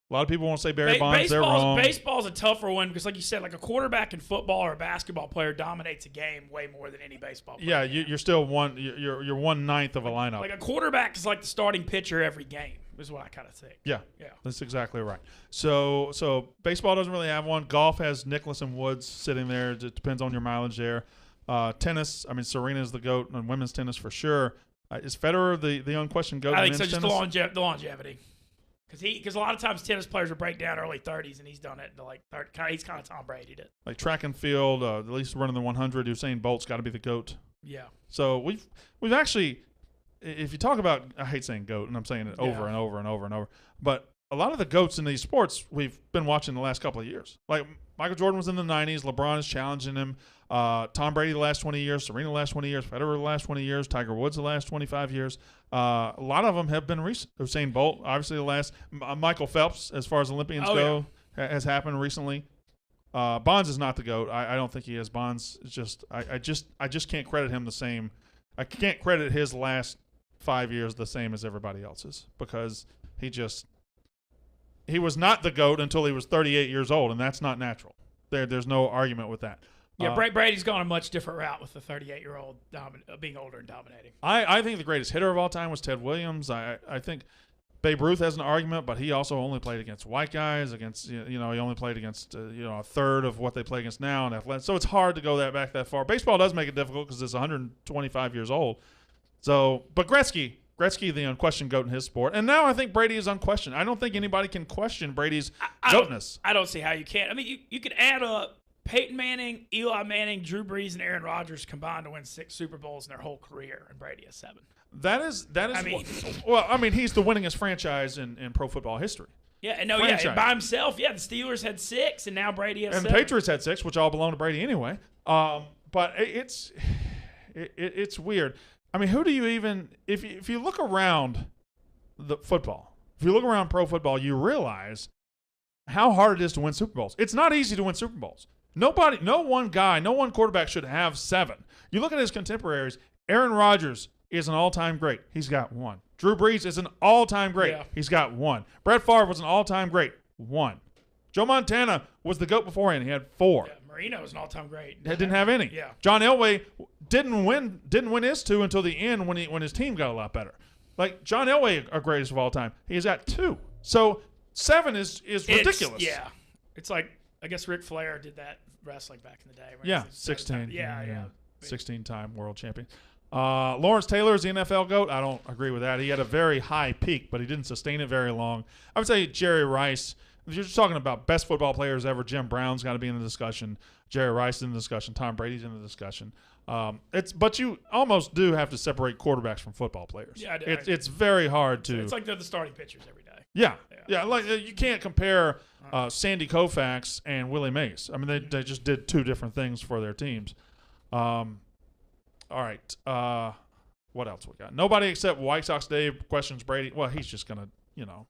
A lot of people want to say Barry Bonds. They're wrong. Baseball's a tougher one because, like you said, like a quarterback in football or a basketball player dominates a game way more than any baseball player. Yeah, you're still you're 1/9 of a lineup. Like a quarterback is like the starting pitcher every game, is what I kind of think. Yeah, that's exactly right. So baseball doesn't really have one. Golf has Nicklaus and Woods sitting there. It depends on your mileage there. Tennis, Serena's the GOAT in women's tennis for sure. Is Federer the unquestioned GOAT? I think in so. men's Just tennis? the longevity. Because a lot of times tennis players will break down early 30s, and he's done it to like 30. He's kind of Tom Brady did. Like track and field, at least running the 100. Usain Bolt's got to be the GOAT. Yeah. So we've actually, if you talk about, I hate saying GOAT, and I'm saying it over and over and over and over, but a lot of the GOATs in these sports we've been watching the last couple of years. Like Michael Jordan was in the 90s. LeBron is challenging him. Tom Brady the last 20 years. Serena the last 20 years. Federer the last 20 years. Tiger Woods the last 25 years. A lot of them have been recent. Usain Bolt, obviously the last. Michael Phelps, as far as Olympians go, has happened recently. Bonds is not the GOAT. I don't think he is. Bonds is just I just can't credit him the same. I can't credit his last 5 years the same as everybody else's because he was not the GOAT until he was 38 years old, and that's not natural. There's no argument with that. Yeah, Brady's gone a much different route with the 38-year-old being older and dominating. I think the greatest hitter of all time was Ted Williams. I think Babe Ruth has an argument, but he also only played against white guys. He only played against a third of what they play against now in athletics. So it's hard to go back that far. Baseball does make it difficult because it's 125 years old. So, but Gretzky, the unquestioned GOAT in his sport. And now I think Brady is unquestioned. I don't think anybody can question Brady's GOATness. I don't see how you can. I mean, you could add up Peyton Manning, Eli Manning, Drew Brees, and Aaron Rodgers combined to win 6 Super Bowls in their whole career, and Brady has 7. That is. He's the winningest franchise in pro football history. Yeah, and by himself. Yeah, the Steelers had 6, and now Brady has 7. And the Patriots had 6, which all belong to Brady anyway. But it's weird. I mean, who do you even if you look around the football, if you look around pro football, you realize how hard it is to win Super Bowls. It's not easy to win Super Bowls. No one quarterback should have 7. You look at his contemporaries. Aaron Rodgers is an all-time great. He's got 1. Drew Brees is an all-time great. Yeah. He's got 1. Brett Favre was an all-time great. 1. Joe Montana was the GOAT beforehand. He had 4. Yeah, Marino was an all-time great. He didn't have any. Yeah. John Elway didn't win his 2 until the end when his team got a lot better. Like John Elway, our greatest of all time, he's at 2. So 7 is ridiculous. Yeah. It's like, I guess Ric Flair did that wrestling back in the day. Right? Yeah, 16. Yeah. 16-time world champion. Lawrence Taylor is the NFL GOAT. I don't agree with that. He had a very high peak, but he didn't sustain it very long. I would say Jerry Rice. If you're just talking about best football players ever, Jim Brown's got to be in the discussion. Jerry Rice is in the discussion. Tom Brady's in the discussion. But you almost do have to separate quarterbacks from football players. Yeah, it's very hard to. It's like they're the starting pitchers every day. Yeah. Like you can't compare Sandy Koufax and Willie Mays. I mean, they just did 2 different things for their teams. All right. What else we got? Nobody except White Sox Dave questions Brady. Well, he's just gonna.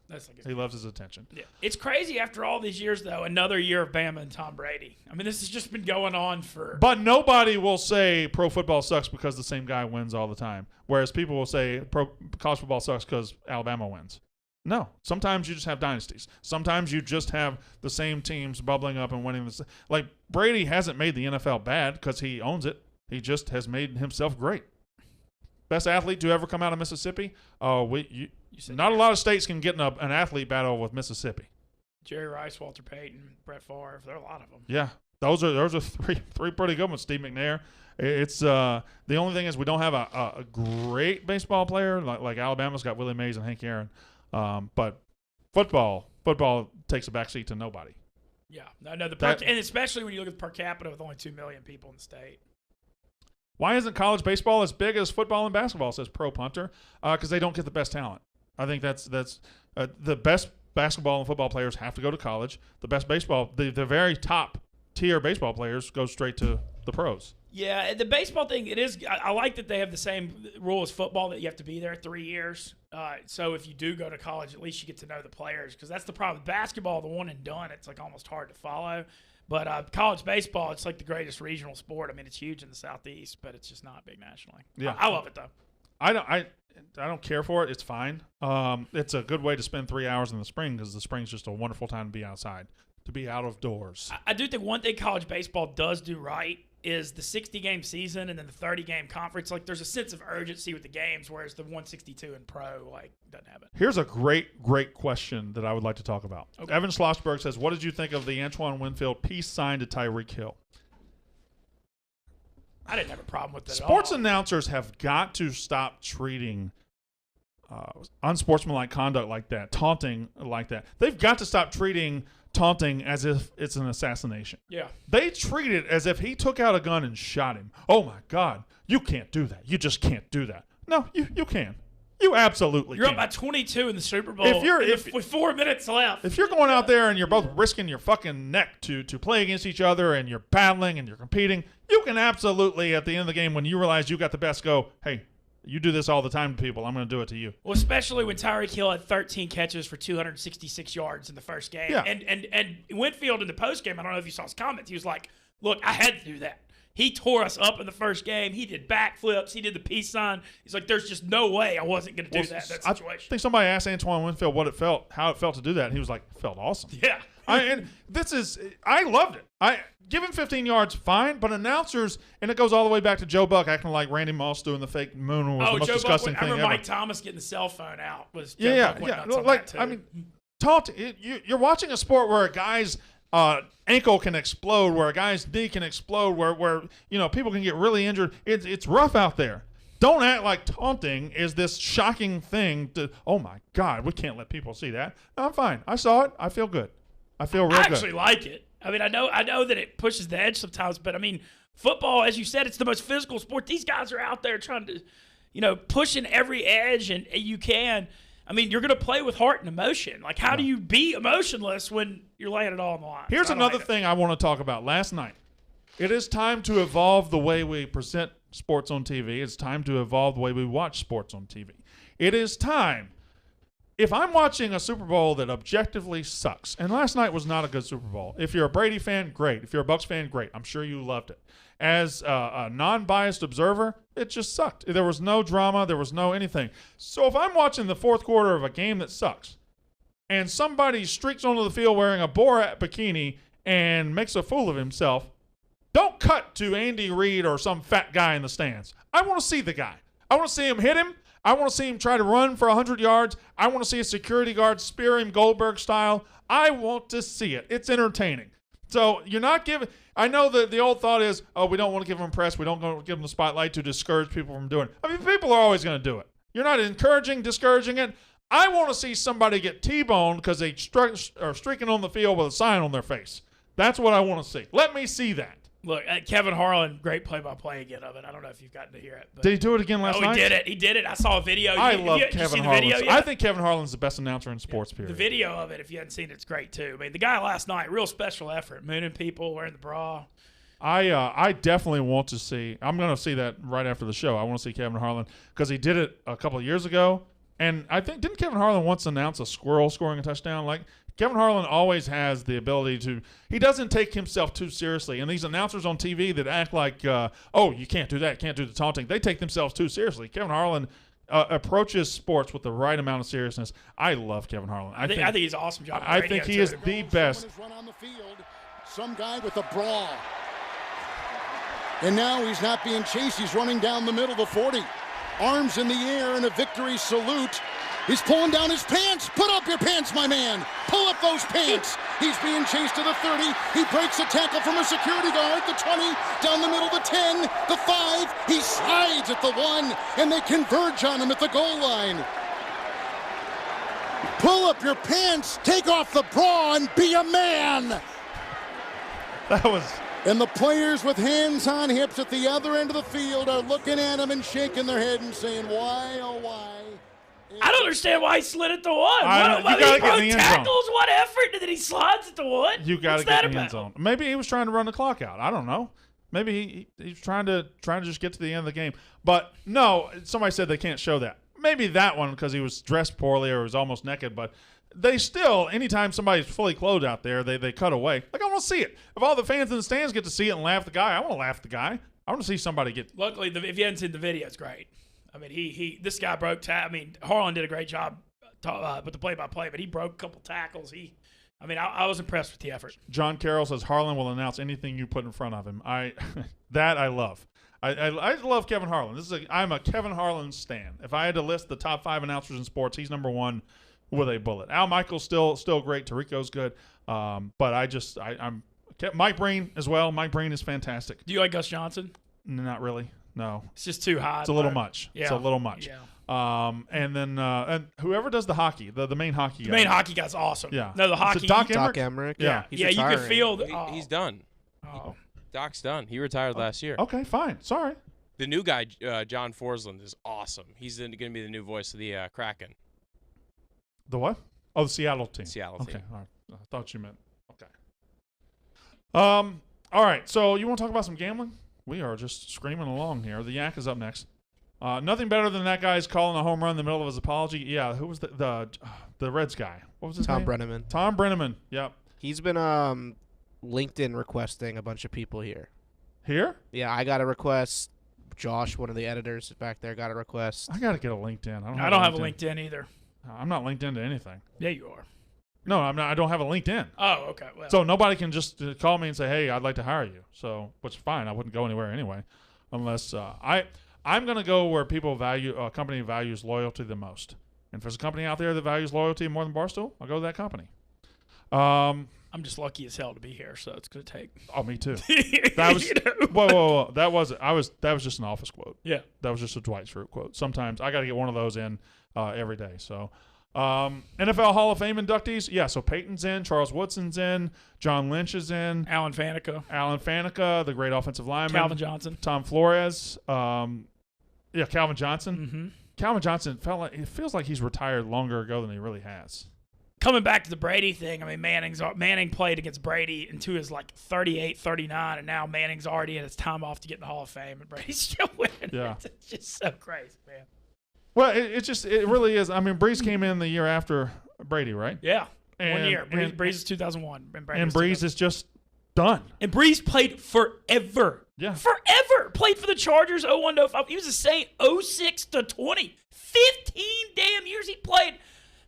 That's like he loves his attention. Yeah. It's crazy after all these years, though, another year of Bama and Tom Brady. I mean, this has just been going on for. But nobody will say pro football sucks because the same guy wins all the time. Whereas people will say college football sucks because Alabama wins. No. Sometimes you just have dynasties. Sometimes you just have the same teams bubbling up and winning. Like Brady hasn't made the NFL bad because he owns it. He just has made himself great. Best athlete to ever come out of Mississippi? Not a lot of states can get in an athlete battle with Mississippi. Jerry Rice, Walter Payton, Brett Favre. There are a lot of them. Yeah, those are three pretty good ones. Steve McNair. It's the only thing is we don't have a great baseball player like Alabama's got Willie Mays and Hank Aaron. But football takes a backseat to nobody. Yeah, no, and especially when you look at the per capita with only 2 million people in the state. Why isn't college baseball as big as football and basketball? Says Pro Punter. Because they don't get the best talent. I think that's the best basketball and football players have to go to college. The best baseball, the very top tier baseball players go straight to the pros. Yeah, the baseball thing, it is. I like that they have the same rule as football that you have to be there 3 years. So if you do go to college, at least you get to know the players because that's the problem. With basketball, the one and done, it's like almost hard to follow. But college baseball, it's like the greatest regional sport. I mean, it's huge in the Southeast, but it's just not big nationally. Yeah, I love it though. I don't care for it. It's fine. It's a good way to spend 3 hours in the spring because the spring's just a wonderful time to be outside, to be out of doors. I do think one thing college baseball does do right is the 60-game season and then the 30-game conference. Like, there's a sense of urgency with the games, whereas the 162 in pro, like, doesn't have it. Here's a great question that I would like to talk about. Okay. Evan Schlossberg says, what did you think of the Antoine Winfield peace sign to Tyreek Hill? I didn't have a problem with that at all. Sports announcers have got to stop treating unsportsmanlike conduct like that, taunting like that. They've got to stop treating taunting as if it's an assassination. Yeah. They treat it as if he took out a gun and shot him. Oh, my God. You can't do that. You just can't do that. No, you can. You absolutely You're can. up by 22 in the Super Bowl with 4 minutes left. If you're going out there and you're both risking your fucking neck to play against each other and you're battling and you're competing, you can absolutely, at the end of the game, when you realize you got the best, go, hey, you do this all the time to people. I'm going to do it to you. Well, especially when Tyreek Hill had 13 catches for 266 yards in the first game. Yeah. And Winfield in the postgame, I don't know if you saw his comments, he was like, look, I had to do that. He tore us up in the first game. He did backflips. He did the peace sign. He's like, there's just no way I wasn't going to do that situation. I think somebody asked Antoine Winfield how it felt to do that, and he was like, it felt awesome. Yeah. I loved it. Give him 15 yards, fine, but announcers, and it goes all the way back to Joe Buck acting like Randy Moss doing the fake moon was the most disgusting thing ever. I remember Mike Thomas getting the cell phone out. Yeah. I mean, you're watching a sport where a guy's ankle can explode, where a guy's knee can explode, where people can get really injured. It's rough out there. Don't act like taunting is this shocking thing to, oh my God, we can't let people see that. No, I'm fine. I saw it. I feel good. I feel real good. I actually like it. I mean, I know that it pushes the edge sometimes, but I mean, football, as you said, it's the most physical sport. These guys are out there trying to, pushing every edge and you can. I mean, you're going to play with heart and emotion. Like, how do you be emotionless when you're laying it all on the line? Here's another thing I want to talk about. Last night, it is time to evolve the way we present sports on TV. It's time to evolve the way we watch sports on TV. It is time. If I'm watching a Super Bowl that objectively sucks, and last night was not a good Super Bowl. If you're a Brady fan, great. If you're a Bucs fan, great. I'm sure you loved it. As a non-biased observer, it just sucked. There was no drama. There was no anything. So if I'm watching the fourth quarter of a game that sucks, and somebody streaks onto the field wearing a Borat bikini and makes a fool of himself, don't cut to Andy Reid or some fat guy in the stands. I want to see the guy. I want to see him hit him. I want to see him try to run for 100 yards. I want to see a security guard spear him Goldberg style. I want to see it. It's entertaining. So you're not giving – I know that the old thought is, oh, we don't want to give them press. We don't want to give them the spotlight to discourage people from doing it. I mean, people are always going to do it. You're not encouraging, discouraging it. I want to see somebody get T-boned because they are streaking on the field with a sign on their face. That's what I want to see. Let me see that. Look, Kevin Harlan, great play-by-play again of it. I don't know if you've gotten to hear it. But did he do it again last night? He did it. He did it. I saw a video. I love Kevin Harlan. I think Kevin Harlan's the best announcer in sports, period. The video of it, if you hadn't seen it, it's great, too. I mean, the guy last night, real special effort, mooning people, wearing the bra. I definitely want to see – I'm going to see that right after the show. I want to see Kevin Harlan because he did it a couple of years ago. And I think – didn't Kevin Harlan once announce a squirrel scoring a touchdown? Like – Kevin Harlan always has the ability to – he doesn't take himself too seriously. And these announcers on TV that act like, oh, you can't do that, can't do the taunting, they take themselves too seriously. Kevin Harlan approaches sports with the right amount of seriousness. I love Kevin Harlan. I think he's awesome job. I think he is the best. Run on the field. Some guy with a bra. And now he's not being chased. He's running down the middle of the 40. Arms in the air in a victory salute. He's pulling down his pants. Put up your pants, my man. Pull up those pants. He's being chased to the 30. He breaks a tackle from a security guard. The 20, down the middle of the 10, the 5. He slides at the 1, and they converge on him at the goal line. Pull up your pants, take off the bra, and be a man. That was... And the players with hands on hips at the other end of the field are looking at him and shaking their head and saying, why, oh, why? I don't understand why he slid at the 1. You gotta get in the end tackles, zone. what effort, and then he slides at the 1? You got to get in the end zone. Maybe he was trying to run the clock out. I don't know. Maybe he's trying to just get to the end of the game. But no, somebody said they can't show that. Maybe that one because he was dressed poorly or was almost naked. But they still, anytime somebody's fully clothed out there, they cut away. Like, I want to see it. If all the fans in the stands get to see it and laugh at the guy, I want to laugh at the guy. I want to see somebody get. Luckily, if you hadn't seen the video, it's great. I mean, this guy broke Harlan did a great job with the play-by-play, but he broke a couple tackles. I was impressed with the effort. John Carroll says Harlan will announce anything you put in front of him. I love. I love Kevin Harlan. I'm a Kevin Harlan stan. If I had to list the top 5 announcers in sports, he's number 1 with a bullet. Al Michaels still great. Tirico's good. But I'm Mike Breen as well. Mike Breen is fantastic. Do you like Gus Johnson? Not really. No, it's just too hot. It's a little much. Yeah. It's a little much. Yeah. And then and whoever does the hockey, the main hockey guy. The main hockey guy's awesome. Yeah. No, the hockey. Is it Doc Emmerich. Yeah. Yeah, you can feel. He's done. Oh. Doc's done. He retired last year. Okay, fine. Sorry. The new guy, John Forsland, is awesome. He's going to be the new voice of the Kraken. The what? Oh, the Seattle team. Seattle team. Okay. All right. I thought you meant. Okay. All right. So you want to talk about some gambling? We are just screaming along here. The Yak is up next. Nothing better than that guy's calling a home run in the middle of his apology. Yeah, who was the Reds guy? What was his name? Tom Brenneman. Tom Brenneman. Yep. He's been LinkedIn requesting a bunch of people here. Here? Yeah, I got a request. Josh, one of the editors back there, got a request. I got to get a LinkedIn. I don't have a LinkedIn either. I'm not linked into anything. Yeah, you are. No, I'm not. I don't have a LinkedIn. Oh, okay. Well. So nobody can just call me and say, "Hey, I'd like to hire you." So, which is fine. I wouldn't go anywhere anyway, unless I'm going to go where people value a company values loyalty the most. And if there's a company out there that values loyalty more than Barstool, I'll go to that company. I'm just lucky as hell to be here, so it's going to take. Oh, me too. That was whoa. That was just an office quote. Yeah, that was just a Dwight Schrute quote. Sometimes I got to get one of those in every day. So. NFL Hall of Fame inductees, yeah. So Peyton's in, Charles Woodson's in, John Lynch is in, Alan Faneca, the great offensive lineman, Calvin Johnson, Tom Flores, Calvin Johnson. Mm-hmm. Calvin Johnson it feels like he's retired longer ago than he really has. Coming back to the Brady thing, I mean, Manning played against Brady into his 38, 39, and now Manning's already in his time off to get in the Hall of Fame, and Brady's still winning. Yeah, it's just so crazy, man. Well, it really is. I mean, Breeze came in the year after Brady, right? Yeah, 1 year. Breeze is 2001. And Breeze is just done. And Breeze played forever. Yeah. Forever. Played for the Chargers 01-05. He was a Saint 06 to 20. 15 damn years he played.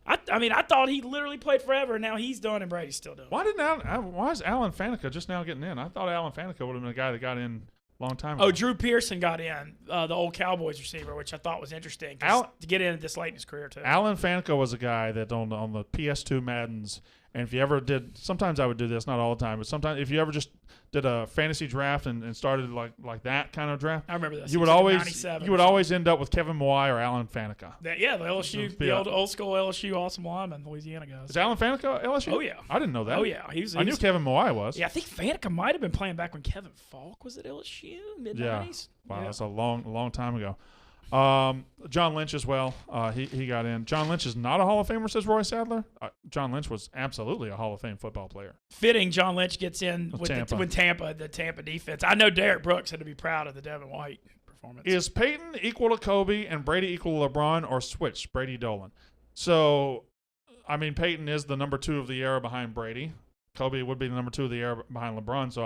I mean, I thought he literally played forever, and now he's done, and Brady's still doing. Why is Alan Faneca just now getting in? I thought Alan Faneca would have been a guy that got in a long time ago. Oh, Drew Pearson got in, the old Cowboys receiver, which I thought was interesting to get in at this late in his career too. Alan Faneca was a guy that on the PS2 Maddens, and if you ever did, sometimes I would do this, not all the time, but sometimes if you ever just did a fantasy draft and started like that kind of draft, I remember this. You would always end up with Kevin Mawai or Alan Faneca. The LSU, the old school LSU awesome lineman, Louisiana guys. Is Alan Faneca LSU? Oh yeah, I didn't know that. Oh yeah, I knew Kevin Mawai was. Yeah, I think Faneca might have been playing back when Kevin Falk was at LSU mid-90s. Yeah. Wow, that's a long time ago. John Lynch as well. He got in. John Lynch is not a Hall of Famer, says Roy Sadler. John Lynch was absolutely a Hall of Fame football player. Fitting John Lynch gets in with Tampa. the Tampa defense. I know Derek Brooks had to be proud of the Devin White performance. Is Peyton equal to Kobe and Brady equal to LeBron, or switch Brady Dolan? So, I mean, Peyton is the number 2 of the era behind Brady. Kobe would be the number 2 of the era behind LeBron. So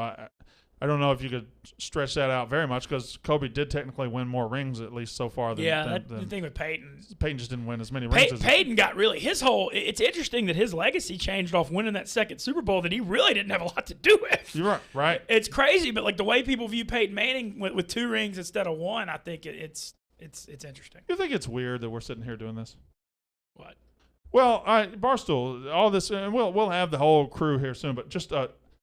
I don't know if you could stretch that out very much because Kobe did technically win more rings, at least so far. The thing with Peyton. Peyton just didn't win as many rings as Peyton got really his whole. It's interesting that his legacy changed off winning that second Super Bowl that he really didn't have a lot to do with. You're right. It's crazy, but like the way people view Peyton Manning with 2 rings instead of 1, I think it's interesting. You think it's weird that we're sitting here doing this? What? Well, Barstool, all this, and we'll have the whole crew here soon, but just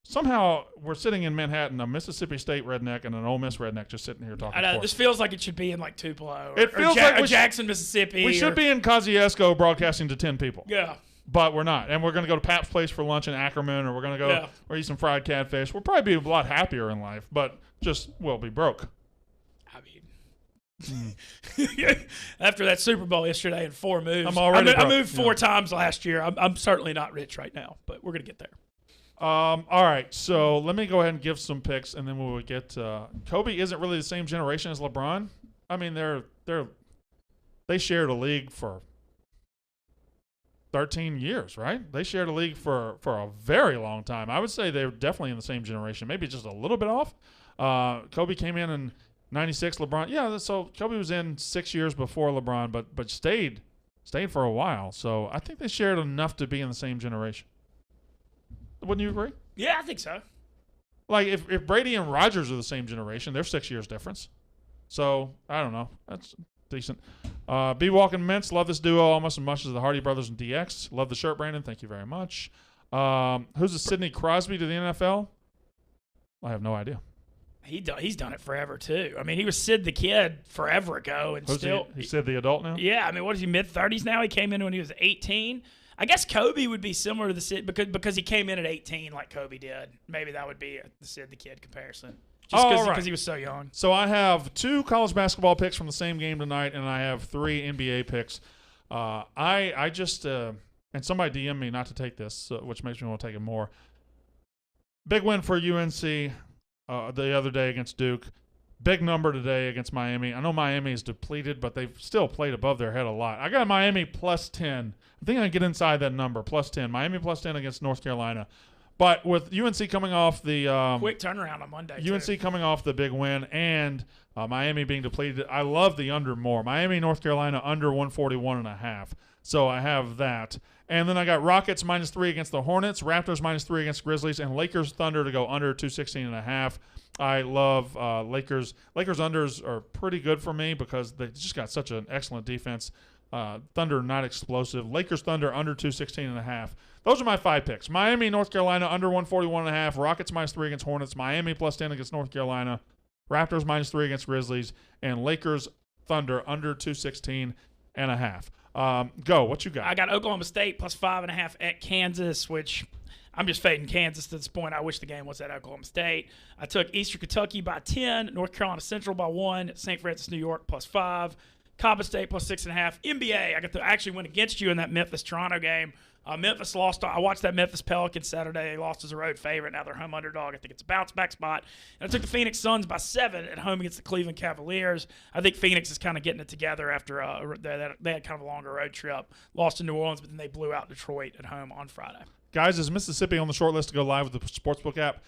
somehow we're sitting in Manhattan, a Mississippi State redneck and an Ole Miss redneck just sitting here talking. I know, sports. this feels like it should be in like Tupelo or Jackson, Mississippi. We should be in Kosciuszko broadcasting to 10 people. Yeah. But we're not. And we're going to go to Pap's Place for lunch in Ackerman, or we're going to go or eat some fried catfish. We'll probably be a lot happier in life, but just we'll be broke. I mean, after that Super Bowl yesterday and 4 moves, I moved 4 times last year. I'm certainly not rich right now, but we're going to get there. All right, so let me go ahead and give some picks, and then we will get Kobe isn't really the same generation as LeBron. I mean, they shared a league for 13 years, right? They shared a league for a very long time. I would say they're definitely in the same generation, maybe just a little bit off. Kobe came in 96, LeBron. Yeah, so Kobe was in 6 years before LeBron, but stayed for a while. So I think they shared enough to be in the same generation. Wouldn't you agree? Yeah, I think so. Like if Brady and Rodgers are the same generation, they're 6 years difference. So I don't know. That's decent. B Walk and Mintz, love this duo almost as much as the Hardy Brothers and DX. Love the shirt, Brandon. Thank you very much. Who's the Sidney Crosby to the NFL? I have no idea. He's done it forever too. I mean, he was Sid the Kid forever ago, and he's Sid the adult now. Yeah, I mean, what is he, mid-30s now? He came in when he was 18. I guess Kobe would be similar to the Sid because he came in at 18 like Kobe did. Maybe that would be the Sid the Kid comparison. Just because he was so young. So I have 2 college basketball picks from the same game tonight, and I have 3 NBA picks. I just and somebody DM me not to take this, which makes me want to take it more. Big win for UNC the other day against Duke. Big number today against Miami. I know Miami is depleted, but they've still played above their head a lot. I got Miami plus 10. I think I can get inside that number, plus 10. Miami plus 10 against North Carolina. But with UNC coming off the quick turnaround on Monday, UNC coming off the big win, and Miami being depleted, I love the under more. Miami, North Carolina under 141.5. So I have that. And then I got Rockets -3 against the Hornets, Raptors -3 against Grizzlies, and Lakers Thunder to go under 216.5. I love Lakers. Lakers unders are pretty good for me because they just got such an excellent defense. Thunder not explosive. Lakers Thunder under 216.5. Those are my 5 picks. Miami, North Carolina under 141.5. Rockets -3 against Hornets. Miami plus 10 against North Carolina. Raptors -3 against Grizzlies. And Lakers Thunder under 216.5. Go. What you got? I got Oklahoma State plus 5.5 at Kansas, which I'm just fading Kansas to this point. I wish the game was at Oklahoma State. I took Eastern Kentucky by 10, North Carolina Central by 1, St. Francis, New York plus 5, Cobb State plus 6.5. NBA, I got to actually went against you in that Memphis-Toronto game. Memphis lost. I watched that Memphis Pelicans Saturday. They lost as a road favorite. Now they're home underdog. I think it's a bounce-back spot. And I took the Phoenix Suns by 7 at home against the Cleveland Cavaliers. I think Phoenix is kind of getting it together after they had kind of a longer road trip. Lost in New Orleans, but then they blew out Detroit at home on Friday. Guys, is Mississippi on the short list to go live with the Sportsbook app?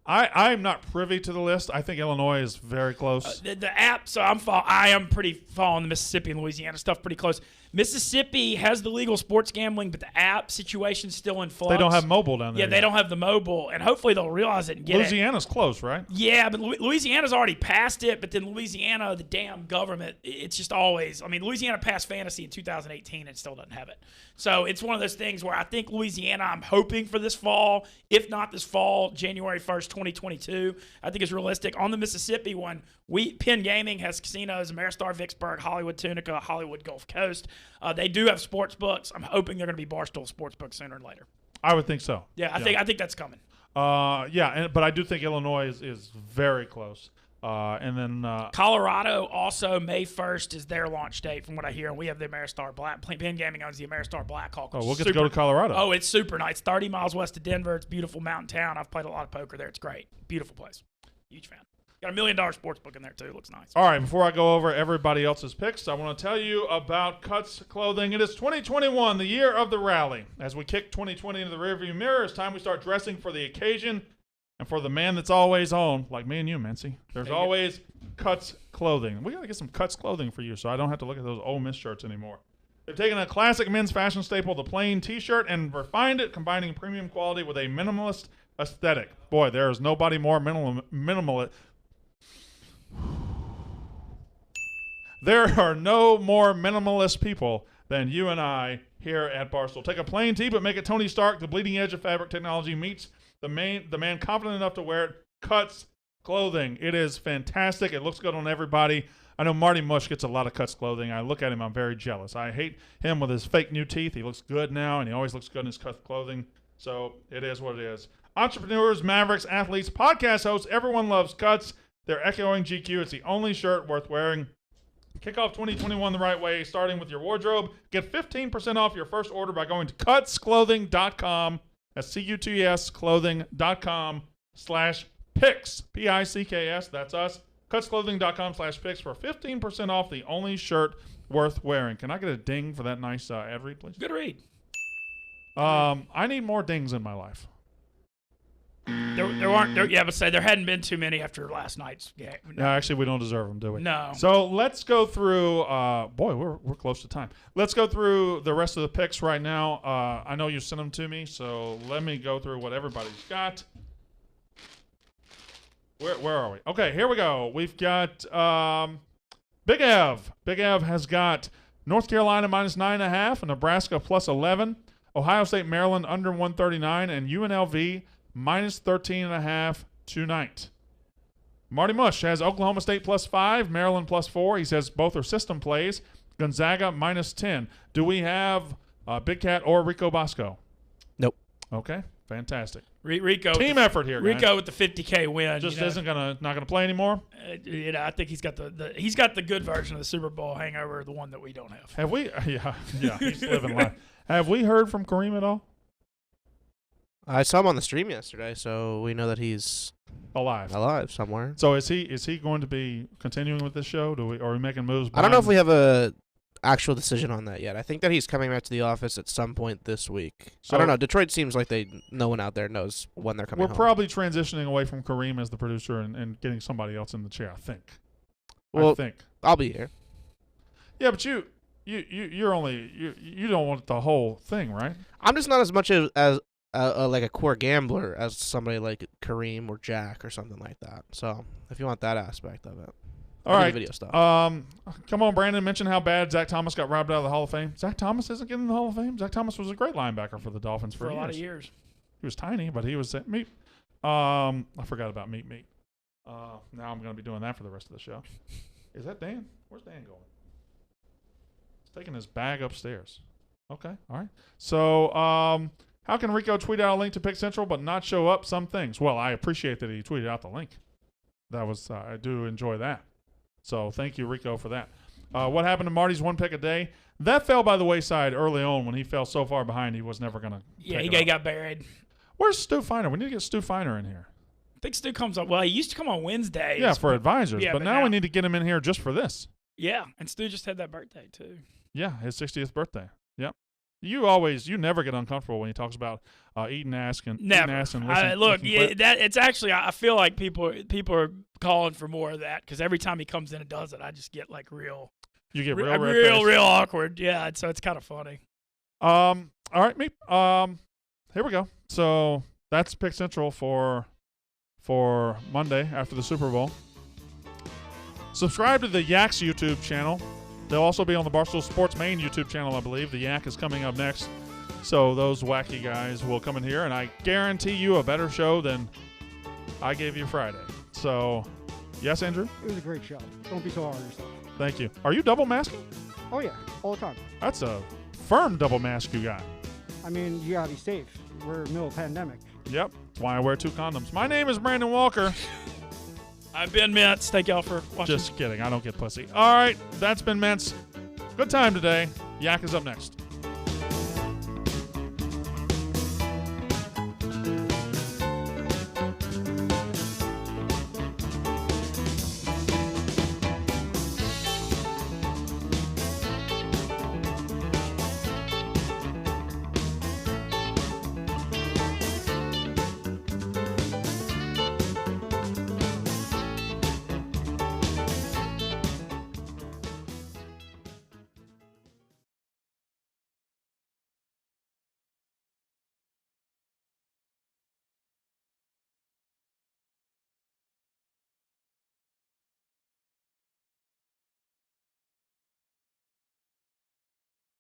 I'm not privy to the list. I think Illinois is very close. The app, so I am pretty following the Mississippi and Louisiana stuff pretty close. Mississippi has the legal sports gambling, but the app situation's still in flux. They don't have mobile down there. Yeah, they don't have the mobile, and hopefully they'll realize it and get it. Louisiana's close, right? Yeah, but Louisiana's already passed it, but then Louisiana, the damn government, it's just always – I mean, Louisiana passed fantasy in 2018 and still doesn't have it. So it's one of those things where I think Louisiana, I'm hoping for this fall, if not this fall, January 1st, 2022, I think it's realistic. On the Mississippi one, Penn Gaming has casinos, Ameristar Vicksburg, Hollywood Tunica, Hollywood Gulf Coast. They do have sports books. I'm hoping they're going to be Barstool Sports books sooner or later. I would think so. Yeah, I think that's coming. But I do think Illinois is very close. And then Colorado also May 1st is their launch date, from what I hear, and we have the Ameristar Black. Penn Gaming owns the Ameristar Blackhawk. we'll get to go to Colorado. Oh, it's super nice. 30 miles west of Denver. It's a beautiful mountain town. I've played a lot of poker there. It's great. Beautiful place. Huge fan. Got $1 million sports book in there too. Looks nice. All right, before I go over everybody else's picks, I want to tell you about Cuts Clothing. It is 2021, the year of the rally. As we kick 2020 into the rearview mirror, it's time we start dressing for the occasion and for the man that's always on, like me and you, Mincy. There's always Cuts Clothing. We got to get some Cuts Clothing for you so I don't have to look at those Ole Miss shirts anymore. They've taken a classic men's fashion staple, the plain T-shirt, and refined it, combining premium quality with a minimalist aesthetic. Boy, there is nobody more minimalist. There are no more minimalist people than you and I here at Barstool. Take a plain tee, but make it Tony Stark. The bleeding edge of fabric technology meets the man confident enough to wear it. Cuts Clothing. It is fantastic. It looks good on everybody. I know Marty Mush gets a lot of Cuts Clothing. I look at him, I'm very jealous. I hate him with his fake new teeth. He looks good now, and he always looks good in his Cuts Clothing. So it is what it is. Entrepreneurs, Mavericks, athletes, podcast hosts, everyone loves Cuts. They're echoing GQ. It's the only shirt worth wearing. Kick off 2021 the right way, starting with your wardrobe. Get 15% off your first order by going to cutsclothing.com. That's CUTS clothing.com/picks. P-I-C-K-S. That's us. Cutsclothing.com/picks for 15% off the only shirt worth wearing. Can I get a ding for that nice ad read, please? Good read. I need more dings in my life. There hadn't been too many after last night's game. No, actually, we don't deserve them, do we? No. So let's go through. We're close to time. Let's go through the rest of the picks right now. I know you sent them to me, so let me go through what everybody's got. Where are we? Okay, here we go. We've got Big Ev. Big Ev has got North Carolina -9.5, and Nebraska +11, Ohio State, Maryland under 139, and UNLV -13.5 tonight. Marty Mush has Oklahoma State +5, Maryland +4. He says both are system plays. Gonzaga -10. Do we have Big Cat or Rico Bosco? Nope. Okay, fantastic. Rico Team effort here, guys. Rico with the 50K win. Just isn't not gonna play anymore. I think he's got the good version of the Super Bowl hangover, the one that we don't have. Have we? Yeah, he's living life. Have we heard from Kareem at all? I saw him on the stream yesterday, so we know that he's alive somewhere. So is he going to be continuing with this show? Are we making moves? I don't know if we have a actual decision on that yet. I think that he's coming back to the office at some point this week. So I don't know. Detroit seems like no one out there knows when they're coming home. We're probably transitioning away from Kareem as the producer and getting somebody else in the chair, I think. Well, I'll be here. Yeah, but you don't want the whole thing, right? I'm just not as much as like a core gambler as somebody like Kareem or Jack or something like that. So if you want that aspect of it. All right. Video stuff. Come on, Brandon. Mention how bad Zach Thomas got robbed out of the Hall of Fame. Zach Thomas isn't getting in the Hall of Fame. Zach Thomas was a great linebacker for the Dolphins for a lot of years. He was tiny, but he was meat. I forgot about meat. Now I'm going to be doing that for the rest of the show. Is that Dan? Where's Dan going? He's taking his bag upstairs. Okay. All right. So, how can Rico tweet out a link to Pick Central but not show up some things? Well, I appreciate that he tweeted out the link. That was I do enjoy that. So thank you, Rico, for that. What happened to Marty's one pick a day? That fell by the wayside early on when he fell so far behind he was never going to. Yeah, he got buried. Where's Stu Feiner? We need to get Stu Feiner in here. I think Stu comes up. Well, he used to come on Wednesdays. Yeah, for advisors. Yeah, but now we need to get him in here just for this. Yeah, and Stu just had that birthday too. Yeah, his 60th birthday. Yep. You never get uncomfortable when he talks about eating ass and never. Eating ass and it's actually I feel like people are calling for more of that because every time he comes in and does it, I just get like real. You get real real awkward. Yeah, so it's kind of funny. All right, me. Here we go. So that's Pick Central for Monday after the Super Bowl. Subscribe to the Yak's YouTube channel. They'll also be on the Barstool Sports main YouTube channel, I believe. The Yak is coming up next. So those wacky guys will come in here, and I guarantee you a better show than I gave you Friday. So, yes, Andrew? It was a great show. Don't be so hard on yourself. Thank you. Are you double masking? Oh, yeah. All the time. That's a firm double mask you got. I mean, you gotta be safe. We're in the middle of a pandemic. Yep. That's why I wear 2 condoms. My name is Brandon Walker. I've been Mintz. Thank y'all for watching. Just kidding. I don't get pussy. All right. That's been Mintz. Good time today. Yak is up next.